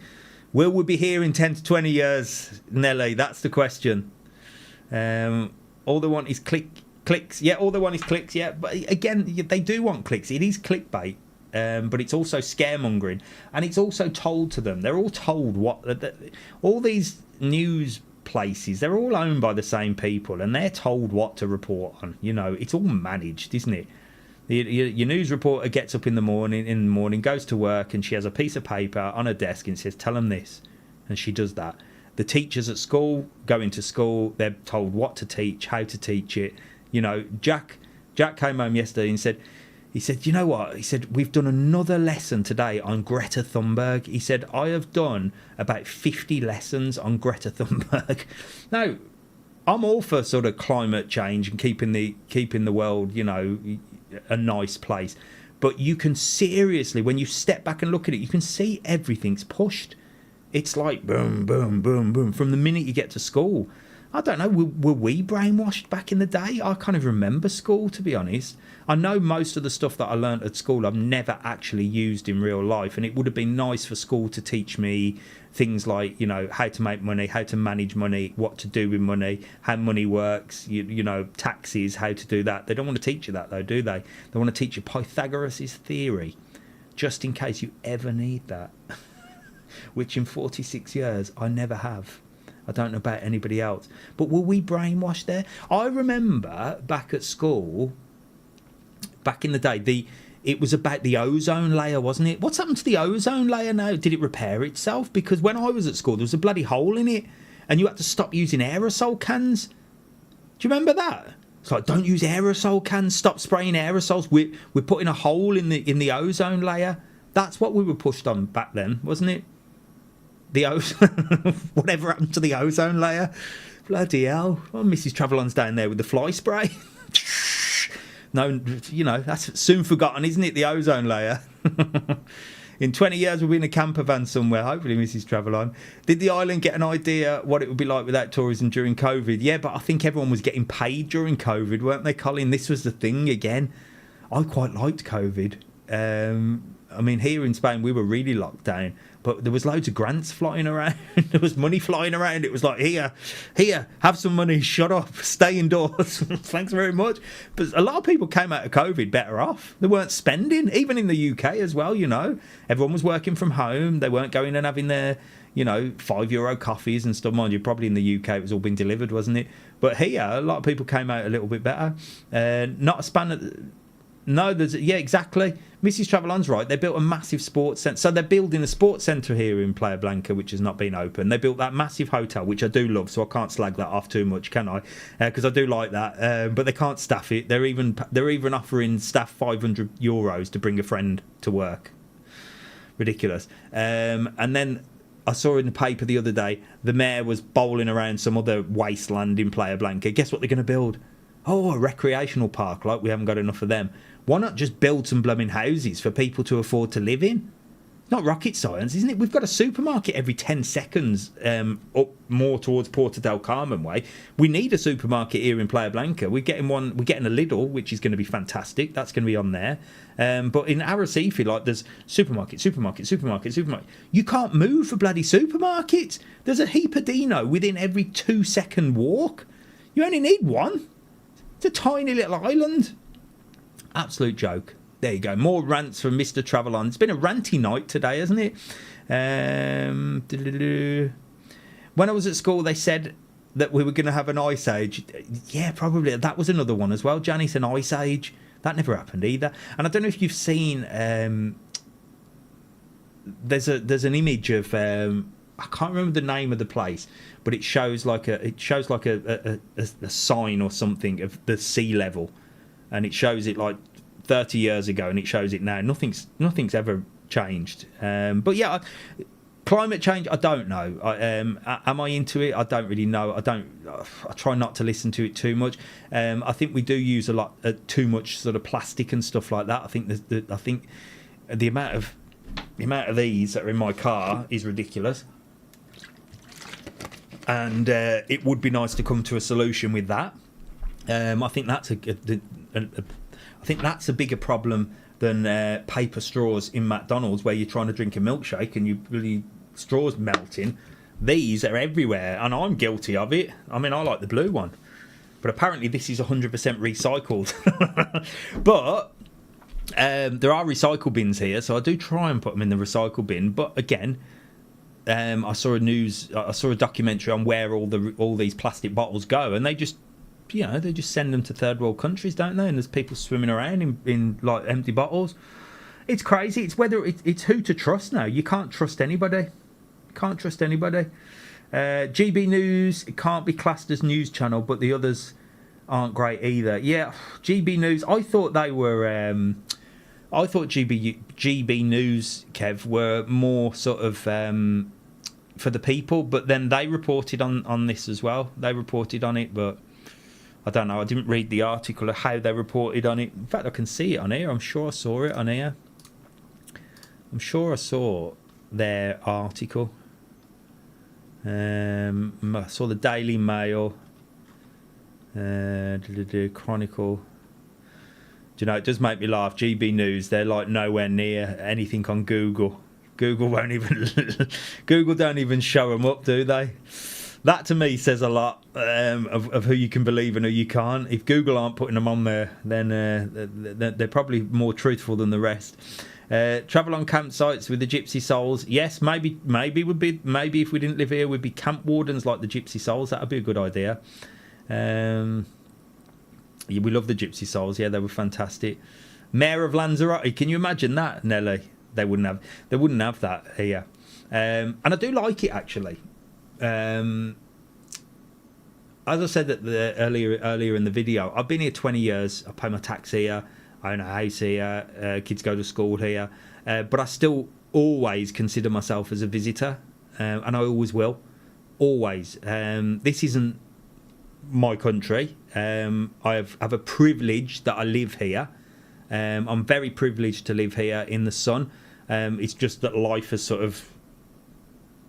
Will we be here in 10 to 20 years, Nelly? That's the question. All they want is clicks. Yeah, all they want is clicks. Yeah, but again, they do want clicks. It is clickbait. But it's also scaremongering, and it's also told to them. They're all told all these news places, they're all owned by the same people, and they're told what to report on. It's all managed, isn't it? Your news reporter gets up in the morning, goes to work, and she has a piece of paper on her desk and says, tell them this, and she does that. The teachers at school go into school, they're told what to teach, how to teach it. Jack came home yesterday and said, you know what? He said, we've done another lesson today on Greta Thunberg. He said, I have done about 50 lessons on Greta Thunberg. Now, I'm all for sort of climate change and keeping the world, a nice place. But you can seriously, when you step back and look at it, you can see everything's pushed. It's like boom, boom, boom, boom, from the minute you get to school. I don't know, were we brainwashed back in the day? I kind of remember school, to be honest. I know most of the stuff that I learnt at school I've never actually used in real life, and it would have been nice for school to teach me things like, how to make money, how to manage money, what to do with money, how money works, taxes, how to do that. They don't want to teach you that, though, do they? They want to teach you Pythagoras' theory, just in case you ever need that, which in 46 years I never have. I don't know about anybody else. But were we brainwashed there? I remember back at school, back in the day, it was about the ozone layer, wasn't it? What's happened to the ozone layer now? Did it repair itself? Because when I was at school, there was a bloody hole in it, and you had to stop using aerosol cans. Do you remember that? It's like, don't use aerosol cans, stop spraying aerosols. We're putting a hole in the ozone layer. That's what we were pushed on back then, wasn't it? The ozone, whatever happened to the ozone layer? Bloody hell. Oh, Mrs. Travelon's down there with the fly spray. No, that's soon forgotten, isn't it? The ozone layer. In 20 years, we'll be in a camper van somewhere, hopefully, Mrs. Travelon. Did the island get an idea what it would be like without tourism during COVID? Yeah, but I think everyone was getting paid during COVID, weren't they, Colin? This was the thing again. I quite liked COVID. Here in Spain, we were really locked down, but there was loads of grants flying around. There was money flying around. It was like, here, have some money, shut up, stay indoors. Thanks very much. But a lot of people came out of COVID better off. They weren't spending, even in the UK as well, Everyone was working from home. They weren't going and having their, €5 coffees and stuff. Mind you, probably in the UK it was all been delivered, wasn't it? But here, a lot of people came out a little bit better. Not a span at... No, exactly. Mrs. Travelon's right. They built a massive sports centre. So they're building a sports centre here in Playa Blanca, which has not been open. They built that massive hotel, which I do love, so I can't slag that off too much, can I? Because I do like that. But they can't staff it. They're even offering staff €500 to bring a friend to work. Ridiculous. And then I saw in the paper the other day, the mayor was bowling around some other wasteland in Playa Blanca. Guess what they're going to build? Oh, a recreational park, like we haven't got enough of them. Why not just build some blooming houses for people to afford to live in? Not rocket science, isn't it? We've got a supermarket every 10 seconds up more towards Porto del Carmen way. We need a supermarket here in Playa Blanca. We're getting a Lidl, which is going to be fantastic. That's going to be on there. But in Arrecife, like, there's supermarket. You can't move for bloody supermarkets. There's a heap of Dino within every 2-second walk. You only need one. It's a tiny little island. Absolute joke. There you go. More rants from Mr. Travelon. It's been a ranty night today, hasn't it? When I was at school, they said that we were going to have an ice age. Yeah, probably. That was another one as well, Janice, an ice age. That never happened either. And I don't know if you've seen... there's an image of... I can't remember the name of the place, but it shows like a sign or something of the sea level, and it shows it like 30 years ago, and it shows it now. Nothing's ever changed. But yeah, climate change, I don't know. Am I into it? I don't really know. I try not to listen to it too much. I think we do use a lot too much sort of plastic and stuff like that. I think the amount of these that are in my car is ridiculous, and it would be nice to come to a solution with that. I think that's I think that's a bigger problem than paper straws in McDonald's, where you're trying to drink a milkshake and straws melting. These are everywhere, and I'm guilty of it. I mean, I like the blue one, but apparently this is 100% recycled. But there are recycle bins here, so I do try and put them in the recycle bin. But again, I saw a documentary on where all these plastic bottles go, and they just send them to third world countries, don't they? And there's people swimming around in like empty bottles. It's crazy. It's it's who to trust now. You can't trust anybody. GB News, it can't be classed as news channel, but the others aren't great either. Yeah, GB News. I thought they were. I thought GB News, Kev, were more sort of for the people, but then they reported on this as well. They reported on it, but I don't know. I didn't read the article of how they reported on it. In fact, I can see it on here. I'm sure I saw it on here. I'm sure I saw their article. I saw the Daily Mail, Chronicle. Do you know, it does make me laugh. GB News, they're like nowhere near anything on Google. Google won't even Google don't even show them up, do they? That to me says a lot of who you can believe and who you can't. If Google aren't putting them on there, then they're probably more truthful than the rest. Travel on campsites with the Gypsy Souls. Yes, maybe if we didn't live here, we'd be camp wardens like the Gypsy Souls. That would be a good idea. We love the Gypsy Souls. Yeah, they were fantastic. Mayor of Lanzarote. Can you imagine that, Nelly? They wouldn't have that here. And I do like it, actually. As I said earlier in the video, I've been here 20 years. I pay my tax here. I own a house here. Kids go to school here. But I still always consider myself as a visitor, and I always will. Always. This isn't my country. I have a privilege that I live here. I'm very privileged to live here in the sun. It's just that life has sort of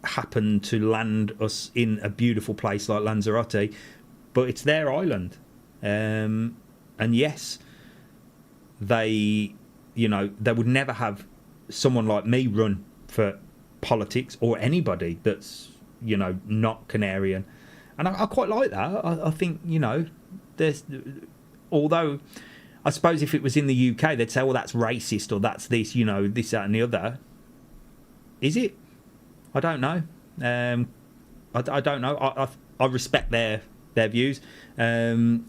happened to land us in a beautiful place like Lanzarote, but it's their island. And yes, they would never have someone like me run for politics, or anybody that's not Canarian. And I quite like that. I think, there's, although I suppose if it was in the UK, they'd say, well, that's racist, or that's this, this, that, and the other. Is it? I don't know. I don't know. I respect their views. I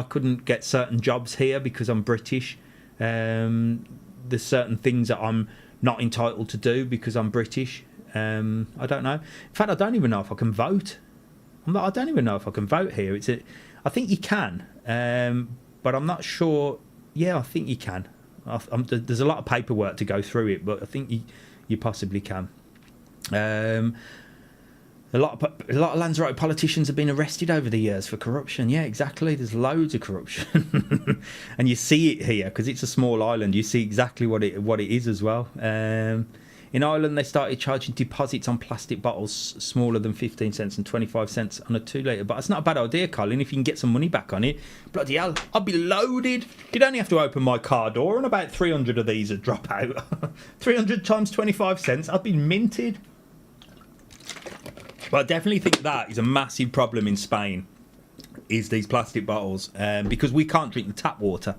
couldn't get certain jobs here because I'm British. There's certain things that I'm not entitled to do because I'm British. I don't know. In fact, I don't even know if I can vote. I don't even know if I can vote here. I think you can, but I'm not sure. Yeah, I think you can. There's a lot of paperwork to go through it, but I think you possibly can. Um, a lot of Lanzarote politicians have been arrested over the years for corruption. Yeah, exactly. There's loads of corruption, and you see it here because it's a small island. You see exactly what it is as well. In Ireland, they started charging deposits on plastic bottles smaller than 15 cents and 25 cents on a 2 litre. But it's not a bad idea, Colin, if you can get some money back on it. Bloody hell, I'd be loaded. You'd only have to open my car door and about 300 of these would drop out. 300 times 25 cents, I'd be minted. But I definitely think that is a massive problem in Spain, is these plastic bottles, because we can't drink the tap water.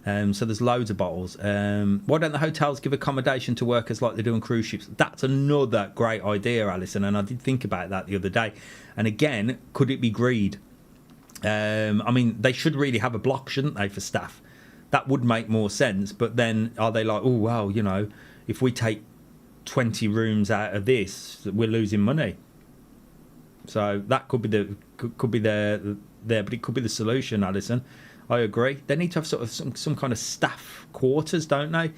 So there's loads of bottles. Why don't the hotels give accommodation to workers like they do on cruise ships? That's another great idea, Alison, and I did think about that the other day. And again, could it be greed? I mean, they should really have a block, shouldn't they, for staff? That would make more sense. But then are they like, oh, well, you know, if we take 20 rooms out of this, we're losing money. So that could be there, but it could be the solution, Alison. I agree. They need to have sort of some kind of staff quarters, don't they?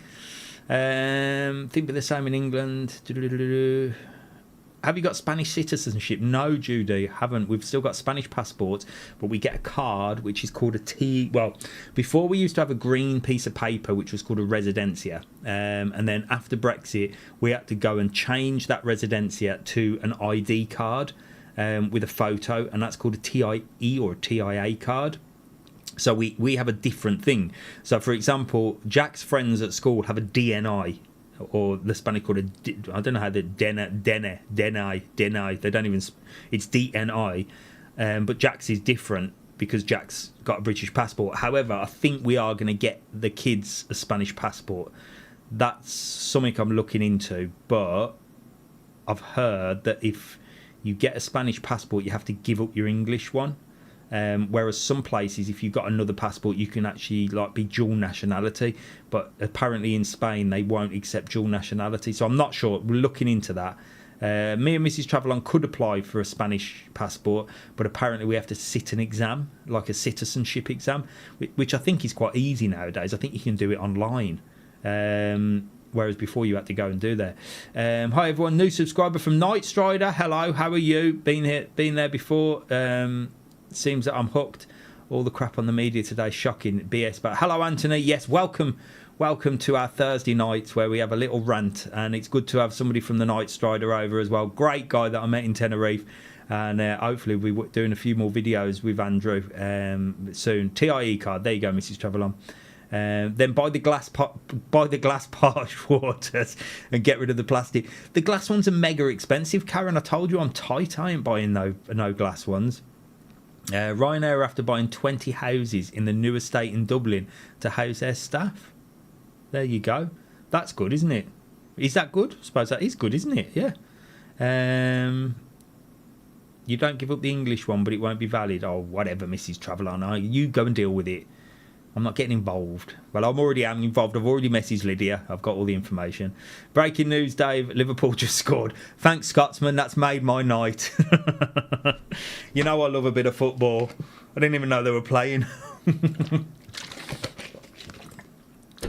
Think they're the same in England. Have you got Spanish citizenship? No, Judy, haven't. We've still got Spanish passports, but we get a card which is called a T. Well, before we used to have a green piece of paper which was called a Residencia, and then after Brexit, we had to go and change that Residencia to an ID card with a photo, and that's called a TIE or a TIA card. So we have a different thing. So, for example, Jack's friends at school have a DNI, or the Spanish called I don't know how the DNI. They don't even. It's DNI, but Jack's is different because Jack's got a British passport. However, I think we are going to get the kids a Spanish passport. That's something I'm looking into. But I've heard that if you get a Spanish passport, you have to give up your English one. Whereas some places, if you've got another passport, you can actually like be dual nationality, but apparently in Spain they won't accept dual nationality, so I'm not sure. We're looking into that. Me and Mrs. Travelon could apply for a Spanish passport, but apparently we have to sit an exam, like a citizenship exam, which I think is quite easy nowadays. I think you can do it online, whereas before you had to go and do that. Hi everyone, new subscriber from Night Strider. Hello, how are you? Been there before. Seems that I'm hooked. All the crap on the media today, shocking BS. But hello, Anthony. Yes, welcome to our Thursday nights where we have a little rant, and it's good to have somebody from the Night Strider over as well. Great guy that I met in Tenerife, and hopefully we'll be doing a few more videos with Andrew soon. TIE card. There you go, Mrs. Travelon. Then buy the glass parched waters and get rid of the plastic. The glass ones are mega expensive, Karen. I told you I'm tight. I ain't buying no glass ones. Ryanair after buying 20 houses in the new estate in Dublin to house their staff. There you go. That's good, isn't it? Is that good? I suppose that is good, isn't it? Yeah. You don't give up the English one, but it won't be valid. Oh, whatever, Mrs. Travelon. You go and deal with it. I'm not getting involved. Well, I'm involved. I've already messaged Lydia. I've got all the information. Breaking news, Dave. Liverpool just scored. Thanks, Scotsman. That's made my night. You know I love a bit of football. I didn't even know they were playing.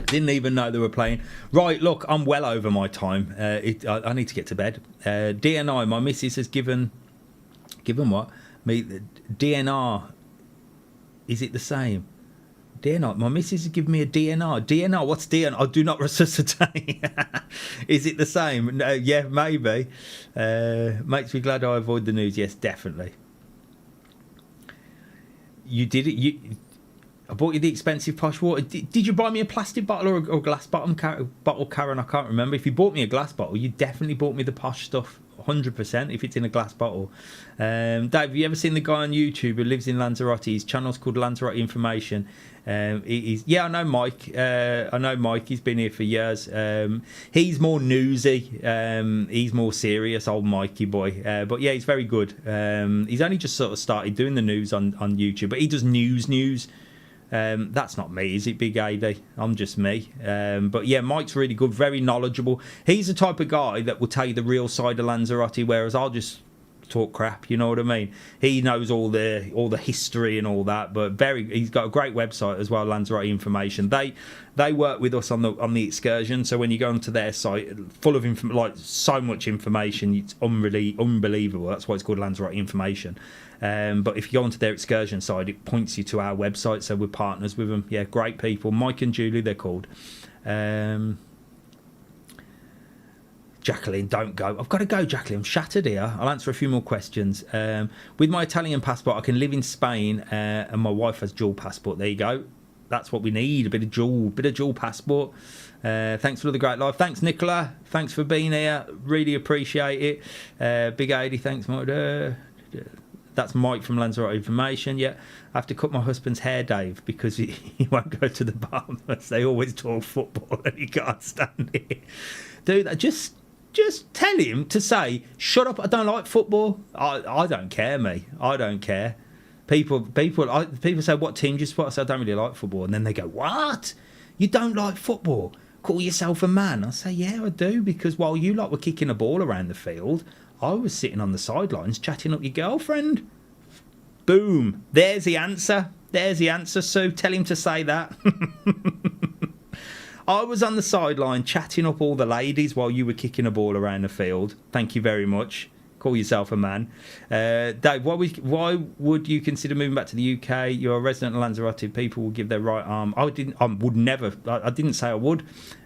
Didn't even know they were playing. Right, look, I'm well over my time. I need to get to bed. DNI, my missus has given what? Me DNR. Is it the same? DNR. My missus has given me a DNR. DNR. What's DNR? I do not resuscitate. Is it the same? No, yeah, maybe. Makes me glad I avoid the news. Yes, definitely. You did it. I bought you the expensive posh water. Did you buy me a plastic bottle or a glass bottle, Karen? I can't remember. If you bought me a glass bottle, you definitely bought me the posh stuff. 100% if it's in a glass bottle. Dave, have you ever seen the guy on YouTube who lives in Lanzarote? His channel's called Lanzarote Information. I know Mike. I know Mike. He's been here for years. He's more newsy. He's more serious, old Mikey boy. But yeah, he's very good. He's only just sort of started doing the news on YouTube, but he does news. That's not me, is it, Big AD? I'm just me. But yeah, Mike's really good, very knowledgeable. He's the type of guy that will tell you the real side of Lanzarote, whereas I'll just talk crap. You know what I mean? He knows all the history and all that, but he's got a great website as well, Lanzarote Information. They work with us on the excursion, so when you go onto their site, full of so much information, it's unbelievable. That's why it's called Lanzarote Information. But if you go onto their excursion side, it points you to our website, so we're partners with them. Yeah, great people. Mike and Julie, they're called. Jacqueline, don't go. I've got to go, Jacqueline. I'm shattered here. I'll answer a few more questions. With my Italian passport, I can live in Spain, and my wife has dual passport. There you go. That's what we need, a bit of dual passport. Thanks for the great life. Thanks, Nicola. Thanks for being here. Really appreciate it. Big 80, thanks, Mike. That's Mike from Lanzarote Information. Yeah, I have to cut my husband's hair, Dave, because he won't go to the barbers. They always talk football and he can't stand it. Dude, just tell him to say, shut up, I don't like football. I don't care, me. I don't care. People say, what team do you support? I say, I don't really like football. And then they go, what? You don't like football? Call yourself a man? I say, yeah, I do, because while you were kicking a ball around the field, I was sitting on the sidelines chatting up your girlfriend. Boom. There's the answer. Sue. Tell him to say that. I was on the sideline chatting up all the ladies while you were kicking a ball around the field. Thank you very much. Call yourself a man. Dave, why would you consider moving back to the UK? You're a resident of Lanzarote. People will give their right arm. I didn't say I would.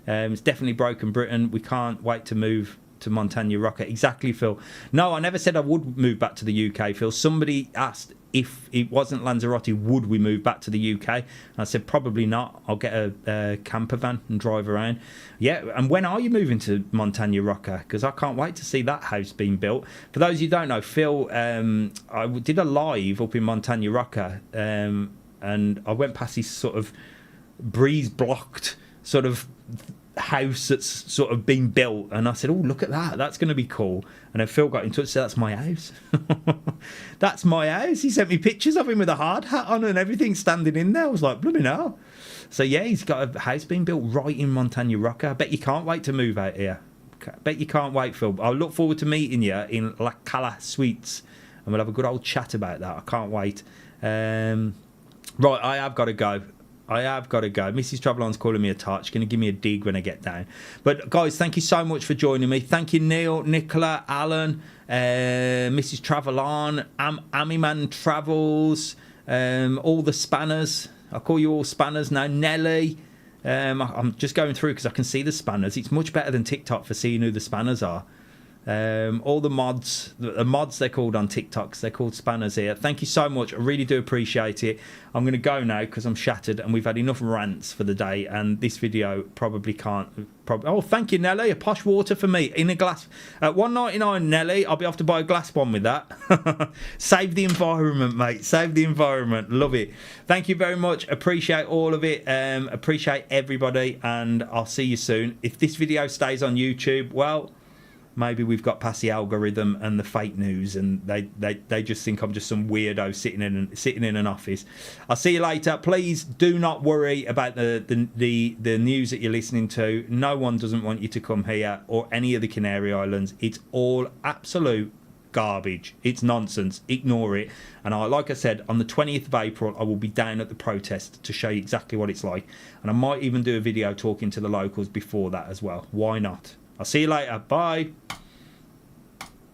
It's definitely broken Britain. We can't wait to move to Montagna Rocca. Exactly, Phil. No, I never said I would move back to the UK, Phil. Somebody asked if it wasn't Lanzarote, would we move back to the UK? And I said, probably not. I'll get a camper van and drive around. Yeah, and when are you moving to Montagna Rocca? Because I can't wait to see that house being built. For those who don't know, Phil, I did a live up in Montagna Rocca, and I went past this sort of breeze-blocked sort of house that's sort of been built, and I said, oh, look at that, that's going to be cool. And then Phil got in touch and said, that's my house. That's my house. He sent me pictures of him with a hard hat on and everything standing in there. I was like, blooming hell. So yeah, he's got a house being built right in Montagna Rocca. I bet you can't wait to move out here. I bet you can't wait, Phil. I look forward to meeting you in La Cala Suites, and we'll have a good old chat about that. I can't wait. Right, I have got to go. Mrs. Travelon's calling me a tart. She's going to give me a dig when I get down. But guys, thank you so much for joining me. Thank you, Neil, Nicola, Alan, Mrs. Travelon, Amiman Travels, all the spanners. I call you all spanners now. Nelly. I'm just going through because I can see the spanners. It's much better than TikTok for seeing who the spanners are. All the mods, they're called on TikToks, they're called spanners here. Thank you so much. I really do appreciate it. I'm going to go now because I'm shattered and we've had enough rants for the day, and this video probably can't. Oh, thank you, Nelly. A posh water for me in a glass at $1.99. Nelly, I'll be off to buy a glass one with that. Save the environment, mate. Save the environment. Love it. Thank you very much. Appreciate all of it. Appreciate everybody, and I'll see you soon. If this video stays on YouTube, well, maybe we've got past the algorithm and the fake news, and they just think I'm just some weirdo sitting in an office. I'll see you later. Please do not worry about the news that you're listening to. No one doesn't want you to come here or any of the Canary Islands. It's all absolute garbage. It's nonsense. Ignore it. And like I said, on the 20th of April, I will be down at the protest to show you exactly what it's like. And I might even do a video talking to the locals before that as well. Why not? I'll see you later. Bye.